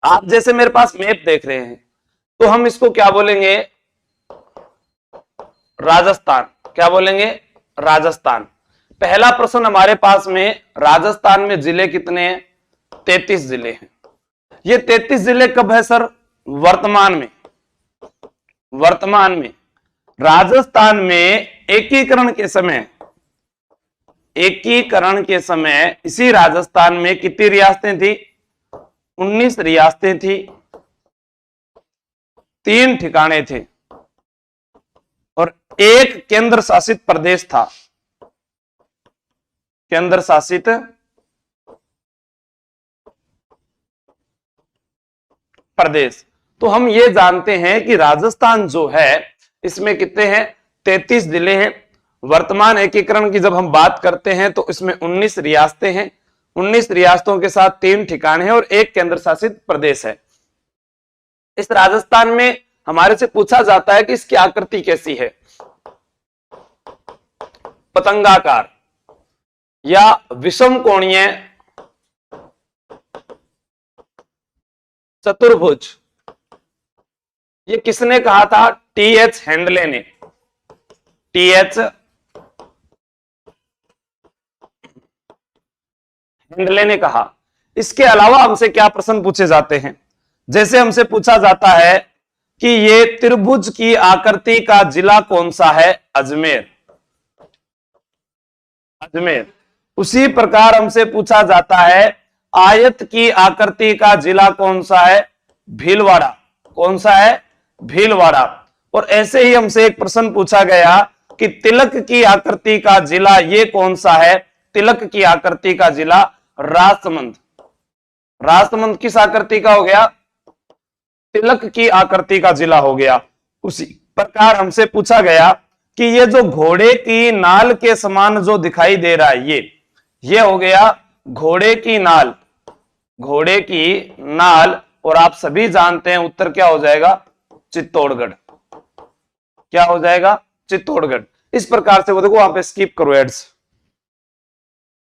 आप जैसे मेरे पास मैप देख रहे हैं तो हम इसको क्या बोलेंगे, राजस्थान। क्या बोलेंगे, राजस्थान। पहला प्रश्न हमारे पास में, राजस्थान में जिले कितने हैं, 33 जिले हैं। ये 33 जिले कब है सर, वर्तमान में। वर्तमान में राजस्थान में एकीकरण के समय, एकीकरण के समय इसी राजस्थान में कितनी रियासतें थी, 19 रियासतें थी, 3 ठिकाने थे और एक केंद्र शासित प्रदेश था। केंद्र शासित प्रदेश। तो हम ये जानते हैं कि राजस्थान जो है इसमें कितने हैं, 33 जिले हैं। वर्तमान एकीकरण की जब हम बात करते हैं तो इसमें 19 रियासतें हैं, 19 रियासतों के साथ 3 ठिकाने हैं और एक केंद्र शासित प्रदेश है। इस राजस्थान में हमारे से पूछा जाता है कि इसकी आकृति कैसी है, पतंगाकार या विषम कोणीय चतुर्भुज। ये किसने कहा था, टी.एच. हेंडले ने। टी.एच. हेंडले ने कहा। इसके अलावा हमसे क्या प्रश्न पूछे जाते हैं, जैसे हमसे पूछा जाता है कि ये त्रिभुज की आकृति का जिला कौन सा है, अजमेर। अजमेर। उसी प्रकार हमसे पूछा जाता है आयत की आकृति का जिला कौन सा है, भीलवाड़ा। कौन सा है, भीलवाड़ा। और ऐसे ही हमसे एक प्रश्न पूछा गया कि तिलक की आकृति का जिला ये कौन सा है, तिलक की आकृति का जिला राजसमंद। राजसमंद किस आकृति का हो गया, तिलक की आकृति का जिला हो गया। उसी प्रकार हमसे पूछा गया कि ये जो घोड़े की नाल के समान जो दिखाई दे रहा है ये हो गया घोड़े की नाल। घोड़े की नाल। और आप सभी जानते हैं उत्तर क्या हो जाएगा, चित्तौड़गढ़। क्या हो जाएगा, चित्तौड़गढ़। इस प्रकार से वो देखो वहां पे स्किप करो एड्स।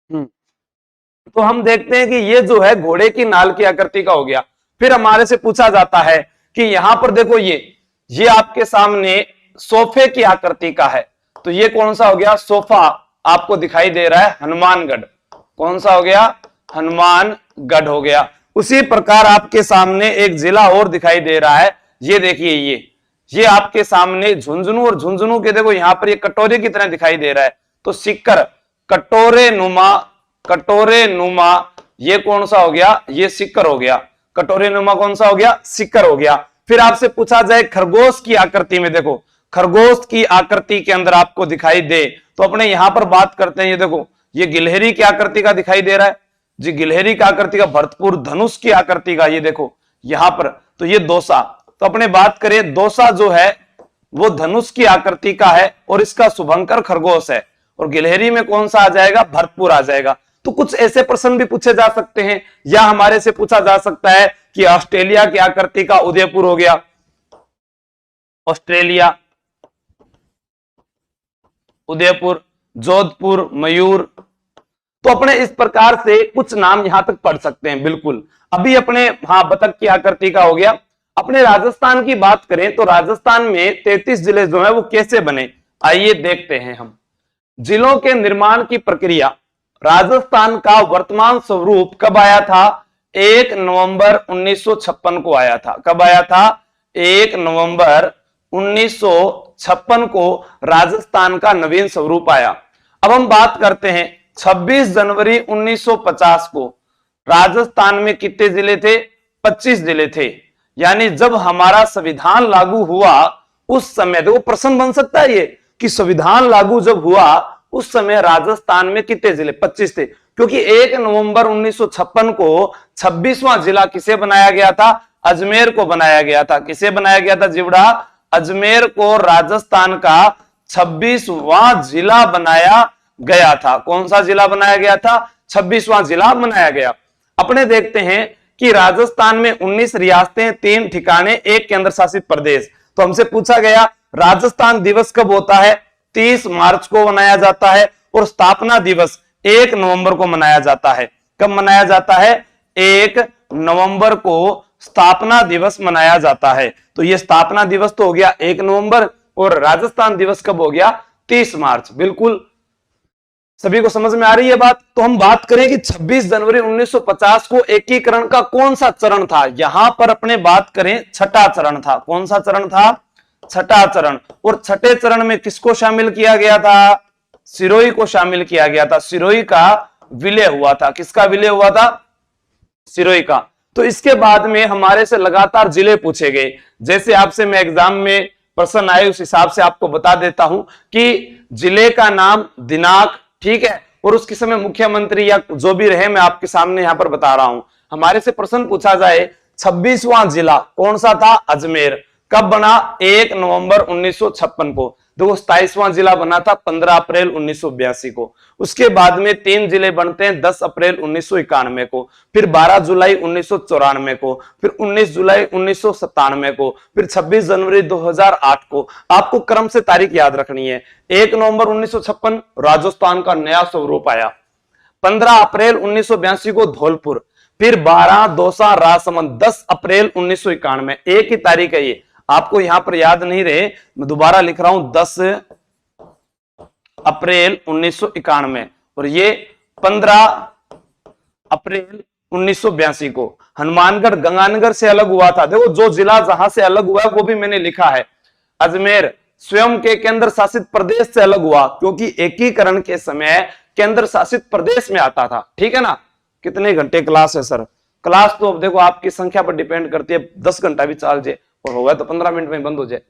तो हम देखते हैं कि ये जो है घोड़े की नाल की आकृति का हो गया। फिर हमारे से पूछा जाता है कि यहां पर देखो ये आपके सामने सोफे की आकृति का है, तो ये कौन सा हो गया, सोफा आपको दिखाई दे रहा है हनुमानगढ़। कौन सा हो गया, हनुमानगढ़ हो गया। उसी प्रकार आपके सामने एक जिला और दिखाई दे रहा है, ये देखिए ये आपके सामने झुंझुनू। और झुंझुनू के देखो यहां पर ये कटोरे की तरह दिखाई दे रहा है, तो सिक्कर, कटोरे नुमा ये कौन सा हो गया, ये सिक्कर हो गया। कटोरे नुमा कौन सा हो गया, सिक्कर हो गया। फिर आपसे पूछा जाए खरगोश की आकृति में, देखो खरगोश की आकृति के अंदर आपको दिखाई दे, तो अपने यहां पर बात करते हैं। ये देखो ये गिलहरी की आकृति का दिखाई दे रहा है जी, गिलहरी की आकृति का, भरतपुर धनुष की आकृति का, ये देखो यहां पर, तो ये दोसा। तो अपने बात करें दोसा जो है वो धनुष की आकृति का है और इसका शुभंकर खरगोश है, और गिलहरी में कौन सा आ जाएगा, भरतपुर आ जाएगा। तो कुछ ऐसे प्रश्न भी पूछे जा सकते हैं, या हमारे से पूछा जा सकता है कि ऑस्ट्रेलिया की आकृति का उदयपुर हो गया, ऑस्ट्रेलिया, उदयपुर, जोधपुर, मयूर। तो अपने इस प्रकार से कुछ नाम यहां तक पढ़ सकते हैं। बिल्कुल। अभी अपने बतख की आकृति का हो गया। अपने राजस्थान की बात करें तो राजस्थान में 33 जिले जो है वो कैसे बने, आइए देखते हैं हम। जिलों के निर्माण की प्रक्रिया, राजस्थान का वर्तमान स्वरूप कब आया था, 1 नवंबर 1956 को आया था। कब आया था, 1 नवंबर 1956 को राजस्थान का नवीन स्वरूप आया। अब हम बात करते हैं 26 जनवरी 1950 को राजस्थान में कितने जिले थे, 25 जिले थे। यानी जब हमारा संविधान लागू हुआ उस समय, देखो प्रश्न बन सकता है ये कि संविधान लागू जब हुआ उस समय राजस्थान में कितने जिले, 25 थे। क्योंकि 1 नवंबर 1956 को 26वां जिला किसे बनाया गया था, अजमेर को बनाया गया था। किसे बनाया गया था जिवड़ा, अजमेर को राजस्थान का 26वां जिला बनाया गया था। कौन सा जिला बनाया गया था, 26वां जिला बनाया गया। अपने देखते हैं कि राजस्थान में 19 रियासतें, 3 ठिकाने, एक केंद्र शासित प्रदेश। तो हमसे पूछा गया राजस्थान दिवस कब होता है, 30 मार्च को मनाया जाता है, और स्थापना दिवस 1 नवंबर को मनाया जाता है। कब मनाया जाता है, 1 नवंबर को स्थापना दिवस मनाया जाता है? तो ये स्थापना दिवस तो हो गया 1 नवंबर, और राजस्थान दिवस कब हो गया? 30 मार्च। बिल्कुल सभी को समझ में आ रही है बात। तो हम बात करें कि 26 जनवरी 1950 को एकीकरण का कौन सा चरण था? यहां पर अपने बात करें, छठा चरण था। कौन सा चरण था? छठा चरण। और छठे चरण में किसको शामिल किया गया था? सिरोही को शामिल किया गया था। सिरोही का विलय हुआ था। किसका विलय हुआ था? सिरोही का। तो इसके बाद में हमारे से लगातार जिले पूछे गए। जैसे आपसे मैं एग्जाम में प्रश्न आए उस हिसाब से आपको बता देता हूं कि जिले का नाम, दिनांक, ठीक है, और उसके समय मुख्यमंत्री या जो भी रहे मैं आपके सामने यहां पर बता रहा हूं। हमारे से प्रश्न पूछा जाए 26वां जिला कौन सा था? अजमेर। कब बना? 1 नवंबर 1956 को। देखो 27वां जिला बना था 15 अप्रैल 1982 को। उसके बाद में 3 जिले बनते हैं 10 अप्रैल 1991 को, फिर 12 जुलाई 1994 को, फिर 19 जुलाई 1997 को, फिर 26 जनवरी 2008 को। आपको क्रम से तारीख याद रखनी है। 1 नवंबर 1956 राजस्थान का नया स्वरूप आया। 15 अप्रैल 1982 को धौलपुर, फिर 12 दौसा राजसमंद 10 अप्रैल 1991। एक ही तारीख है ये, आपको यहां पर याद नहीं रहे, मैं दोबारा लिख रहा हूं 10 अप्रैल 1991, और ये 15 अप्रैल 1982 को। हनुमानगढ़ गंगानगर से अलग हुआ था। देखो जो जिला जहां से अलग हुआ है वो भी मैंने लिखा है। अजमेर स्वयं के केंद्र शासित प्रदेश से अलग हुआ, क्योंकि एकीकरण के समय केंद्र शासित प्रदेश में आता था। ठीक है ना? कितने घंटे क्लास है सर? क्लास तो अब देखो आपकी संख्या पर डिपेंड करती है, 10 घंटा भी चल जाए और होगा तो 15 मिनट में बंद हो जाए।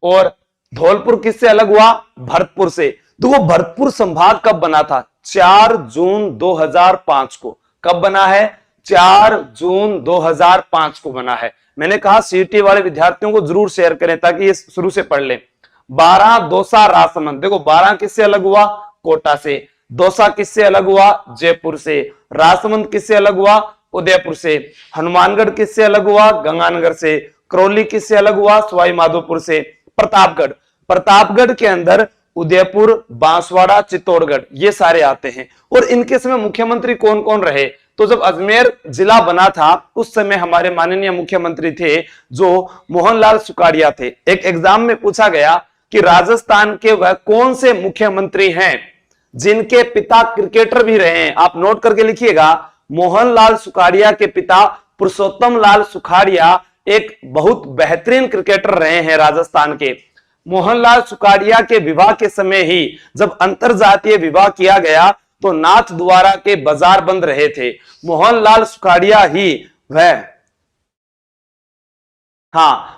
और धौलपुर किससे अलग हुआ? भरतपुर से। तो वो भरतपुर संभाग कब बना था? 4 जून 2005 को। कब बना है? 4 जून 2005 को बना है। मैंने कहा सीटी वाले विद्यार्थियों को जरूर शेयर करें ताकि ये शुरू से पढ़ लें। 12 दौसा राजसमंद। देखो 12 किससे अलग हुआ? कोटा से। दौसा किससे अलग हुआ? जयपुर से। राजसमंद किससे अलग हुआ? उदयपुर से। हनुमानगढ़ किससे अलग हुआ? गंगानगर से। करौली किससे अलग हुआ? सवाई माधोपुर से। प्रतापगढ़, प्रतापगढ़ के अंदर उदयपुर, बांसवाड़ा, चित्तौड़गढ़ ये सारे आते हैं। और इनके समय मुख्यमंत्री कौन कौन रहे? तो जब अजमेर जिला बना था उस समय हमारे माननीय मुख्यमंत्री थे जो मोहनलाल सुखाड़िया थे। एक एग्जाम में पूछा गया कि राजस्थान के वह कौन से मुख्यमंत्री हैं जिनके पिता क्रिकेटर भी रहे हैं? आप नोट करके लिखिएगा। मोहनलाल सुखाड़िया के पिता पुरुषोत्तम लाल सुखाड़िया एक बहुत बेहतरीन क्रिकेटर रहे हैं राजस्थान के। मोहनलाल सुखाड़िया के विवाह के समय ही जब अंतरजातीय विवाह किया गया तो नाथ द्वारा के बाजार बंद रहे थे। मोहनलाल सुखाड़िया ही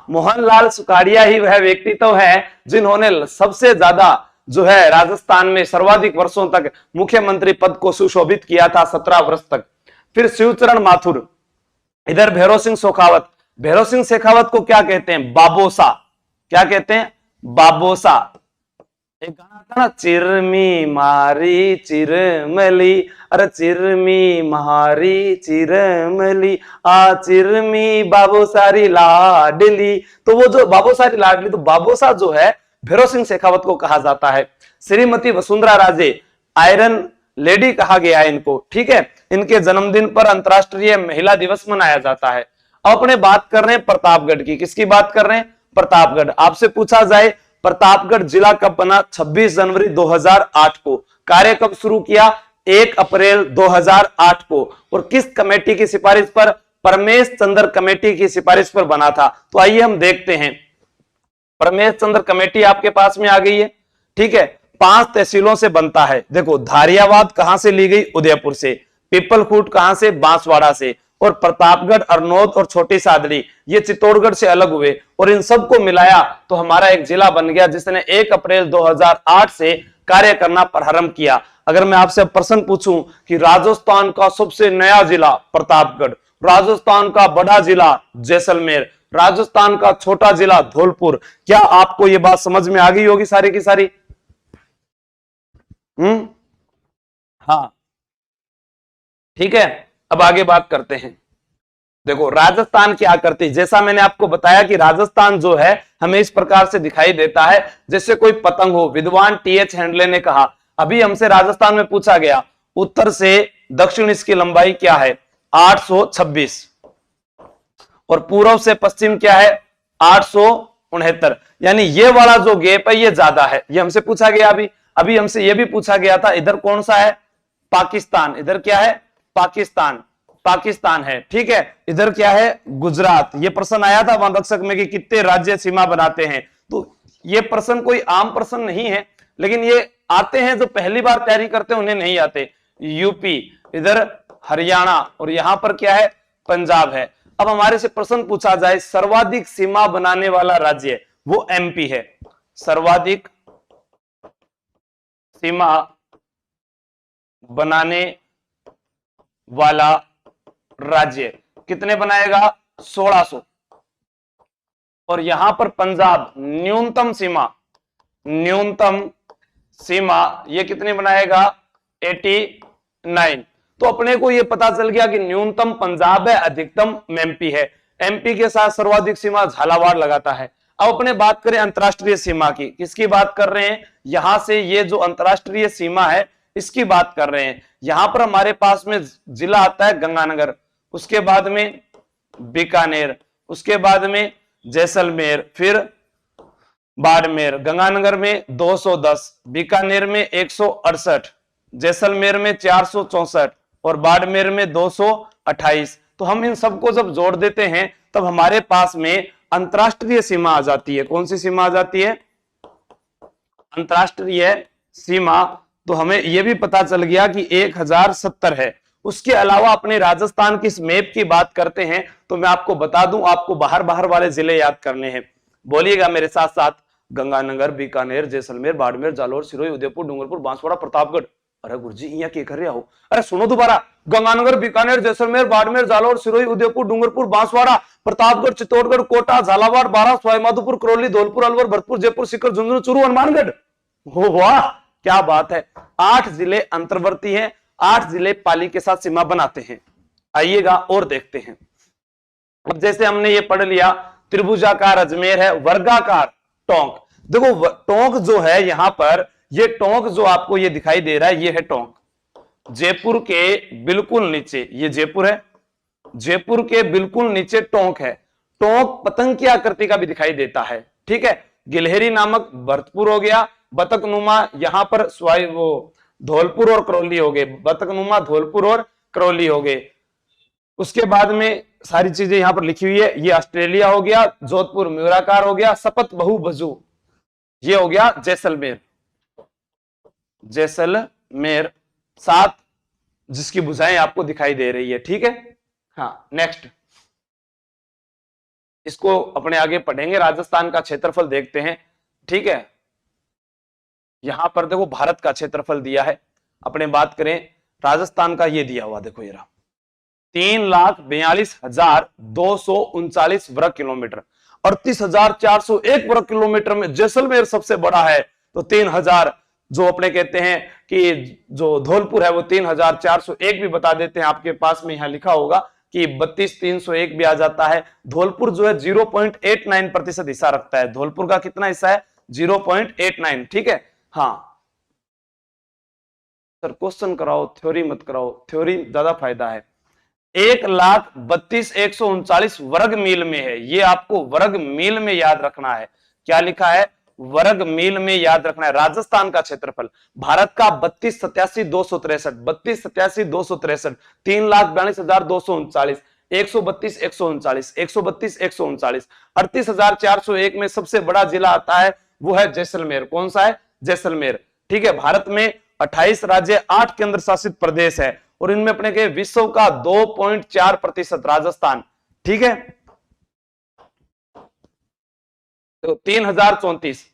मोहनलाल सुखाड़िया ही वह व्यक्तित्व है जिन्होंने सबसे ज्यादा जो है राजस्थान में सर्वाधिक वर्षों तक मुख्यमंत्री पद को सुशोभित किया था, 17 वर्ष तक। फिर शिवचरण माथुर, इधर भैरव सिंह शेखावत। भैरव सिंह शेखावत को क्या कहते हैं? बाबोसा। क्या कहते हैं? बाबोसा। एक गाना था ना, चिरमी मारी चिरमली, अरे चिरमी मारी चिरमली, आ चिरमी बाबोसारी लाडली। तो वो जो बाबोसारी लाडली, तो बाबोसा जो है भैरव सिंह शेखावत को कहा जाता है। श्रीमती वसुंधरा राजे, आयरन लेडी कहा गया है इनको। ठीक है, इनके जन्मदिन पर अंतरराष्ट्रीय महिला दिवस मनाया जाता है। अब अपने बात कर रहे हैं प्रतापगढ़ की। किसकी बात कर रहे हैं? प्रतापगढ़। आपसे पूछा जाए प्रतापगढ़ जिला कब बना? 26 जनवरी 2008 को। कार्य कब शुरू किया? 1 अप्रैल 2008 को। और किस कमेटी की सिफारिश पर? परमेश चंद्र कमेटी की सिफारिश पर बना था। तो आइए हम देखते हैं। परमेश चंद्र कमेटी आपके पास में आ गई है। ठीक है, 5 तहसीलों से बनता है। देखो धारियावाद कहां से ली गई? उदयपुर से। पिपलखूट कहां से? बांसवाड़ा से। और प्रतापगढ़, अरनोद और छोटी सादड़ी ये चित्तौड़गढ़ से अलग हुए और इन सबको मिलाया तो हमारा एक जिला बन गया जिसने 1 अप्रैल 2008 से कार्य करना प्रारंभ किया। अगर मैं आपसे प्रश्न पूछूं कि राजस्थान का सबसे नया जिला प्रतापगढ़, राजस्थान का बड़ा जिला जैसलमेर, राजस्थान का छोटा जिला धौलपुर, क्या आपको यह बात समझ में आ गई होगी सारी की सारी? हाँ, ठीक है। अब आगे बात करते हैं। देखो राजस्थान क्या करती, जैसा मैंने आपको बताया कि राजस्थान जो है हमें इस प्रकार से दिखाई देता है जैसे कोई पतंग हो। विद्वान टीएच हैंडले ने कहा, अभी हमसे राजस्थान में पूछा गया उत्तर से दक्षिण इसकी लंबाई क्या है? 826। और पूर्व से पश्चिम क्या है 869, यानी ये वाला जो गैप है ये ज्यादा है। ये हमसे पूछा गया अभी अभी हमसे ये भी पूछा गया था, इधर कौन सा है पाकिस्तान, इधर क्या है पाकिस्तान, पाकिस्तान है, ठीक है। इधर क्या है गुजरात। ये प्रश्न आया था वन रक्षक में कि कितने राज्य सीमा बनाते हैं, तो ये प्रश्न कोई आम प्रश्न नहीं है, लेकिन ये आते हैं जो पहली बार तैयारी करते हैं उन्हें नहीं आते। यूपी, इधर हरियाणा और यहां पर क्या है पंजाब है। अब हमारे से प्रश्न पूछा जाए सर्वाधिक सीमा बनाने वाला राज्य, वो एमपी है। सर्वाधिक सीमा बनाने वाला राज्य कितने बनाएगा 1600, और यहां पर पंजाब न्यूनतम सीमा ये कितने बनाएगा 89। तो अपने को ये पता चल गया कि न्यूनतम पंजाब है, अधिकतम एमपी है। एमपी के साथ सर्वाधिक सीमा झालावाड़ लगाता है। अब अपने बात करें अंतरराष्ट्रीय सीमा की, किसकी बात कर रहे हैं, यहां से ये जो अंतरराष्ट्रीय सीमा है इसकी बात कर रहे हैं। यहां पर हमारे पास में जिला आता है गंगानगर, उसके बाद में बीकानेर, उसके बाद में जैसलमेर, फिर बाड़मेर। गंगानगर में 210, बीकानेर में 168, जैसलमेर में 464 और बाड़मेर में 228। तो हम इन सबको जब जोड़ देते हैं तब हमारे पास में अंतरराष्ट्रीय सीमा आ जाती है। कौन सी सीमा आ जाती है अंतरराष्ट्रीय सीमा। तो हमें यह भी पता चल गया कि 1070 है। उसके अलावा अपने राजस्थान की इस मैप की बात करते हैं तो मैं आपको बता दूं, आपको बाहर बाहर वाले जिले याद करने हैं। बोलिएगा मेरे साथ साथ, गंगानगर, बीकानेर, जैसलमेर, बाड़मेर, जालोर, सिरोही, उदयपुर, डूंगरपुर, बांसवाड़ा, प्रतापगढ़। अरे गुरुजी यहाँ क्या कर रहे हो, अरे सुनो दोबारा, गंगानगर, बीकानेर, जैसलमेर, बाड़मेर, जालोर, सिरोही, उदयपुर, डूंगरपुर, बांसवाड़ा, प्रतापगढ़, चित्तौड़गढ़, कोटा, झालावाड़, बारां, सवाईमाधोपुर, करौली, धौलपुर, अलवर, भरतपुर, जयपुर, सीकर, झुंझुनू, चूरू, हनुमानगढ़। हो वाह क्या बात है, 8 जिले अंतर्वर्ती हैं, 8 जिले पाली के साथ सीमा बनाते हैं। आइएगा और देखते हैं। अब जैसे हमने ये पढ़ लिया त्रिभुजाकार अजमेर है, वर्गाकार टोंक। देखो टोंक जो है यहां पर, ये टोंक जो आपको ये दिखाई दे रहा है ये है टोंक। जयपुर के बिल्कुल नीचे ये जयपुर है, जयपुर के बिल्कुल नीचे टोंक है। टोंक पतंग की आकृति का भी दिखाई देता है, ठीक है। गिलहरी नामक भरतपुर हो गया, बतकनुमा यहां पर वो धौलपुर और करौली हो गए, बतकनुमा धौलपुर और करौली हो गए। उसके बाद में सारी चीजें यहां पर लिखी हुई है। ये ऑस्ट्रेलिया हो गया, जोधपुर म्यूराकार हो गया, सपत बहु बजू ये हो गया जैसलमेर, जैसलमेर 7 जिसकी भुजाएं आपको दिखाई दे रही है, ठीक है। हाँ नेक्स्ट, इसको अपने आगे पढ़ेंगे। राजस्थान का क्षेत्रफल देखते हैं, ठीक है। यहां पर देखो भारत का क्षेत्रफल दिया है, अपने बात करें राजस्थान का ये दिया हुआ, देखो ये रहा 3,42,239 वर्ग किलोमीटर, 38,401 वर्ग किलोमीटर में जैसलमेर सबसे बड़ा है। तो 3,000 जो अपने कहते हैं कि जो धौलपुर है वो 3,401 भी बता देते हैं, आपके पास में यहां लिखा होगा कि 32,301 भी आ जाता है। धौलपुर जो है 0.89% हिस्सा रखता है। धौलपुर का कितना हिस्सा है 0.89, ठीक है। हाँ सर क्वेश्चन कराओ, थ्योरी मत कराओ, थ्योरी ज्यादा फायदा है। 1,32,139 वर्ग मील में है, ये आपको वर्ग मील में याद रखना है। क्या लिखा है वर्ग मील में याद रखना है। राजस्थान का क्षेत्रफल, भारत का 32,87,263, 32,87,263, 3,42,239, 132,139, 132,139, 38,401 में सबसे बड़ा जिला आता है वो है जैसलमेर। कौन सा है जैसलमेर, ठीक है। भारत में 28 राज्य, 8 केंद्र शासित प्रदेश है और इनमें अपने के विश्व का 2.4% राजस्थान, ठीक है। तो 3,034,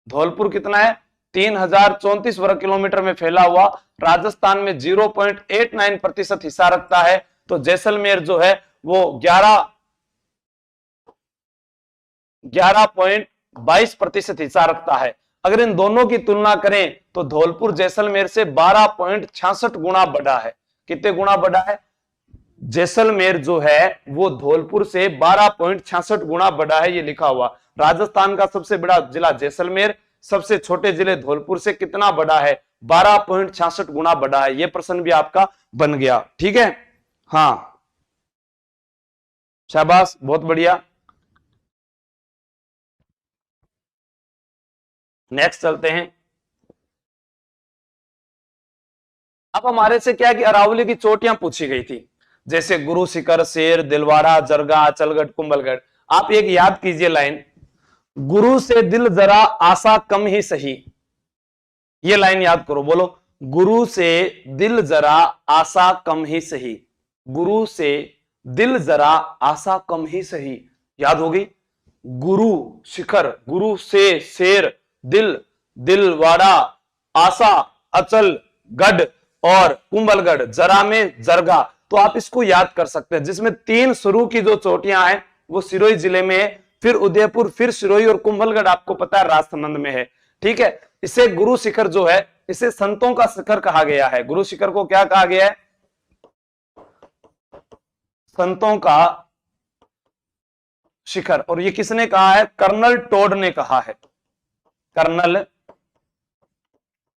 धौलपुर कितना है 3,034 वर्ग किलोमीटर में फैला हुआ, राजस्थान में 0.89% हिस्सा रखता है। तो जैसलमेर जो है वो 11.22% हिस्सा रखता है। अगर इन दोनों की तुलना करें तो धौलपुर जैसलमेर से 12.66 गुना बड़ा है। कितने गुना बड़ा है जैसलमेर जो है वो धौलपुर से 12.66 गुना बड़ा है, ये लिखा हुआ। राजस्थान का सबसे बड़ा जिला जैसलमेर, सबसे छोटे जिले धौलपुर से कितना बड़ा है 12.66 गुना बड़ा है। ये प्रश्न भी आपका बन गया, ठीक है। हाँ शाबाश, बहुत बढ़िया। नेक्स्ट चलते हैं। अब हमारे से क्या है कि अरावली की चोटियां पूछी गई थी, जैसे गुरु शिखर, शेर, दिलवाड़ा, जरगा, अचलगढ़, कुंभलगढ़। आप एक याद कीजिए लाइन, गुरु से दिल जरा आशा कम ही सही। ये लाइन याद करो, बोलो, गुरु से दिल जरा आशा कम ही सही। गुरु से दिल जरा आशा कम ही सही, याद होगी। गुरु शिखर, गुरु से शेर, दिल, दिलवाड़ा, आशा, अचल गढ़ और कुंभलगढ़, जरा में जरगा। तो आप इसको याद कर सकते हैं, जिसमें 3 शुरू की जो चोटियां हैं वो सिरोही जिले में है, फिर उदयपुर, फिर सिरोही और कुंभलगढ़ आपको पता है राजसमंद में है। ठीक है, इसे गुरु शिखर जो है, इसे संतों का शिखर कहा गया है। गुरु शिखर को क्या कहा गया है? संतों का शिखर। और ये किसने कहा है? कर्नल टोड ने कहा है। कर्नल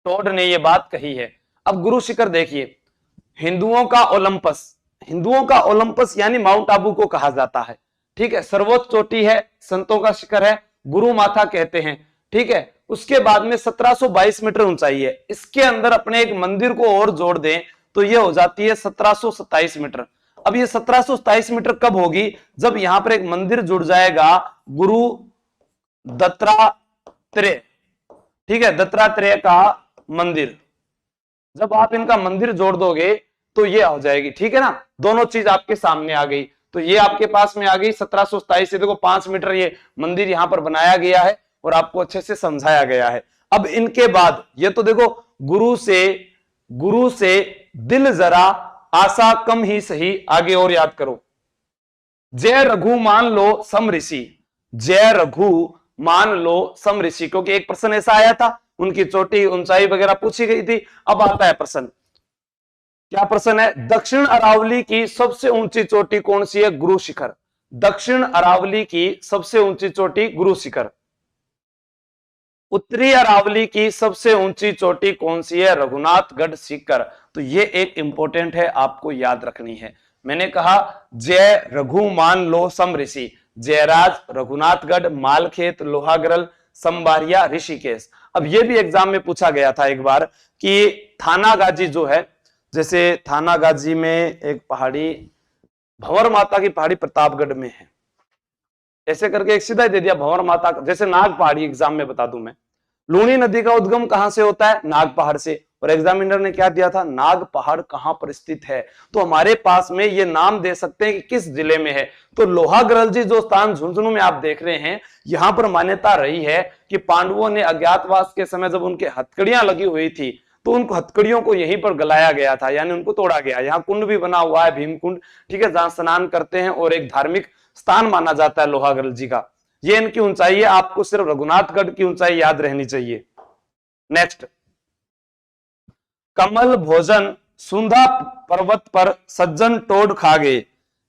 टोड ने ये बात कही है। अब गुरु शिखर देखिए, हिंदुओं का ओलंपस, हिंदुओं का ओलंपस यानी माउंट आबू को कहा जाता है। ठीक है, सर्वोच्च चोटी है, संतों का शिखर है, गुरु माथा कहते हैं। ठीक है, उसके बाद में 1722 मीटर ऊंचाई है। इसके अंदर अपने एक मंदिर को और जोड़ दें तो यह हो जाती है 1727 मीटर। अब ये 1727 मीटर कब होगी? जब यहां पर एक मंदिर जुड़ जाएगा, गुरु दत्तात्रेय। ठीक है, दत्तात्रेय का मंदिर, जब आप इनका मंदिर जोड़ दोगे तो ये हो जाएगी। ठीक है ना, दोनों चीज आपके सामने आ गई। तो ये आपके पास में आ गई 1727 से, देखो 5 मीटर ये मंदिर यहां पर बनाया गया है और आपको अच्छे से समझाया गया है। अब इनके बाद ये तो देखो, गुरु से दिल जरा आशा कम ही सही, आगे और याद करो। जय रघु मान लो सम ऋषि, जय रघु मान लो सम ऋषि, क्योंकि एक प्रश्न ऐसा आया था, उनकी चोटी ऊंचाई वगैरह पूछी गई थी। अब आता है प्रश्न, क्या प्रश्न है? दक्षिण अरावली की सबसे ऊंची चोटी कौन सी है? गुरु शिखर। दक्षिण अरावली की सबसे ऊंची चोटी गुरु शिखर। उत्तरी अरावली की सबसे ऊंची चोटी कौन सी है? रघुनाथगढ़ शिखर। तो ये एक इंपॉर्टेंट है, आपको याद रखनी है। मैंने कहा जय रघु मान लो सम ऋषि, जयराज, रघुनाथगढ़, मालखेत, लोहागरल, संबारिया, ऋषिकेश। अब ये भी एग्जाम में पूछा गया था एक बार कि थानागाजी जो है, जैसे थानागाजी में एक पहाड़ी, भंवर माता की पहाड़ी प्रतापगढ़ में है, ऐसे करके एक सीधा ही दे दिया भंवर माता। जैसे नाग पहाड़ी, एग्जाम में बता दूं मैं, लूनी नदी का उद्गम कहां से होता है? नाग पहाड़ से। और एग्जामिनर ने क्या दिया था? नाग पहाड़ कहां पर स्थित है। तो हमारे पास में ये नाम दे सकते हैं कि किस जिले में है। तो लोहागरल जी जो स्थान झुंझुनू में आप देख रहे हैं, यहां पर मान्यता रही है कि पांडवों ने अज्ञातवास के समय जब उनके हथकड़ियां लगी हुई थी तो उनको हथकड़ियों को यहीं पर गलाया गया था, यानी उनको तोड़ा गया। यहाँ कुंड भी बना हुआ है, भीमकुंड, ठीक है, जहां स्नान करते हैं और एक धार्मिक स्थान माना जाता है लोहागरल जी का। ये इनकी ऊंचाई है, आपको सिर्फ रघुनाथगढ़ की ऊंचाई याद रहनी चाहिए। नेक्स्ट, कमल भोजन सुंधा पर्वत पर सज्जन टोड खा गए,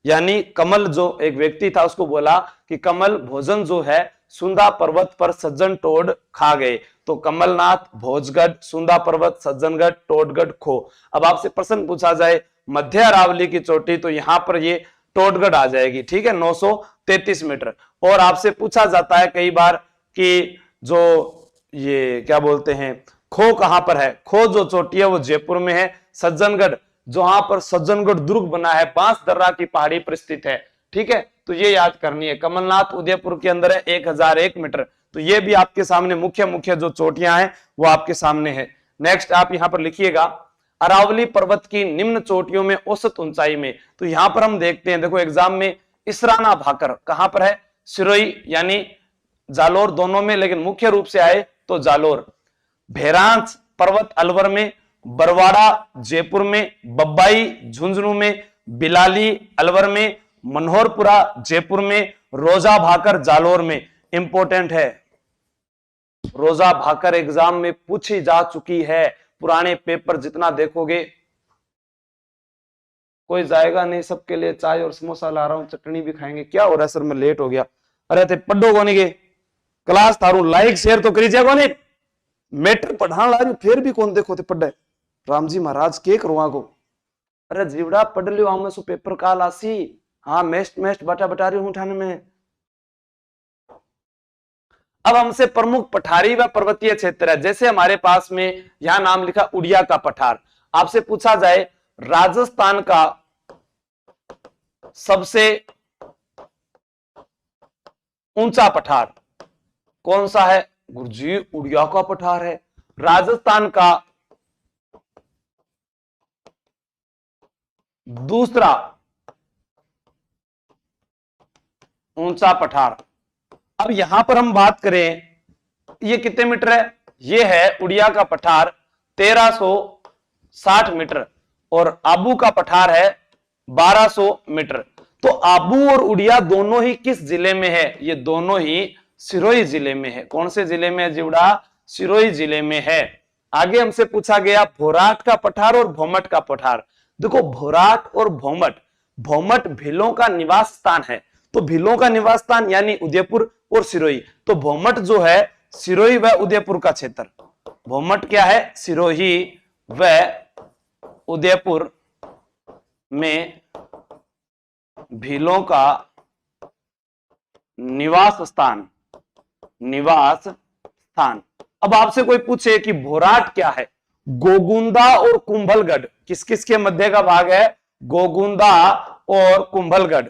यानी कमल जो एक व्यक्ति था उसको बोला कि कमल भोजन जो है सुंधा पर्वत पर सज्जन टोड खा गए। तो कमलनाथ, भोजगढ़, सुंधा पर्वत, सज्जनगढ़, टोडगढ़, खो। अब आपसे प्रश्न पूछा जाए मध्य अरावली की चोटी, तो यहां पर ये टोडगढ़ आ जाएगी। ठीक है, 933 मीटर। और आपसे पूछा जाता है कई बार कि जो ये क्या बोलते हैं, खो कहां पर है? खो जो चोटी है वो जयपुर में है। सज्जनगढ़, जहां पर सज्जनगढ़ दुर्ग बना है, बांस दर्रा की पहाड़ी पर स्थित है। ठीक है, तो ये याद करनी है। कमलनाथ उदयपुर के अंदर है, 1001 मीटर। तो ये भी आपके सामने मुख्य जो चोटियां हैं वो आपके सामने है। नेक्स्ट आप यहां पर लिखिएगा, अरावली पर्वत की निम्न चोटियों में औसत ऊंचाई में। तो यहां पर हम देखते हैं, देखो एग्जाम में इसराना भाकर कहां पर है? सिरोही यानी जालोर, दोनों में, लेकिन मुख्य रूप से आए तो जालोर। भेरांच पर्वत अलवर में, बरवाड़ा जयपुर में, बब्बाई झुंझुनू में, बिलाली अलवर में, मनोहरपुरा जयपुर में, रोजा भाकर जालोर में। इंपॉर्टेंट है, रोजा भाकर एग्जाम में पूछी जा चुकी है। पुराने पेपर जितना देखोगे, कोई जाएगा नहीं, सबके लिए चाय और समोसा ला रहा हूं, चटनी भी खाएंगे। क्या हो रहा है सर, मैं लेट हो गया। अरे थे पढ़ो कोनी के क्लास थारू लाइक शेयर तो करीजिए कोनी, मैटर पढ़ा ला रही फिर भी कौन देखो थे पढ़े। राम जी महाराज के करवा को, अरे जीवड़ा पढ़ लियो, आमे सु पेपर काल आसी, हाँ, मेस्ट मेस्ट बटा बटारी हूं उठाने में। अब हमसे प्रमुख पठारी व पर्वतीय क्षेत्र है, जैसे हमारे पास में यहां नाम लिखा उड़िया का पठार। आपसे पूछा जाए राजस्थान का सबसे ऊंचा पठार कौन सा है? गुरुजी उड़िया का पठार है। राजस्थान का दूसरा ऊंचा पठार। अब यहां पर हम बात करें, ये कितने मीटर है? ये है उड़िया का पठार 1360 मीटर और आबू का पठार है 1200 मीटर। तो आबू और उड़िया दोनों ही किस जिले में है? ये दोनों ही सिरोही जिले में है। कौन से जिले में है जीवड़ा? सिरोही जिले में है। आगे हमसे पूछा गया भोराट का पठार और भोमट का पठार। देखो भोराट और भोमट, भोमट भीलों का निवास स्थान है, तो भीलों का निवास स्थान यानी उदयपुर और सिरोही। तो भोमट जो है सिरोही व उदयपुर का क्षेत्र। भोमट क्या है? सिरोही व उदयपुर में भीलों का निवास स्थान, निवास स्थान। अब आपसे कोई पूछे कि भोराट क्या है? गोगुंदा और कुंभलगढ़ किस किस के मध्य का भाग है? गोगुंदा और कुंभलगढ़।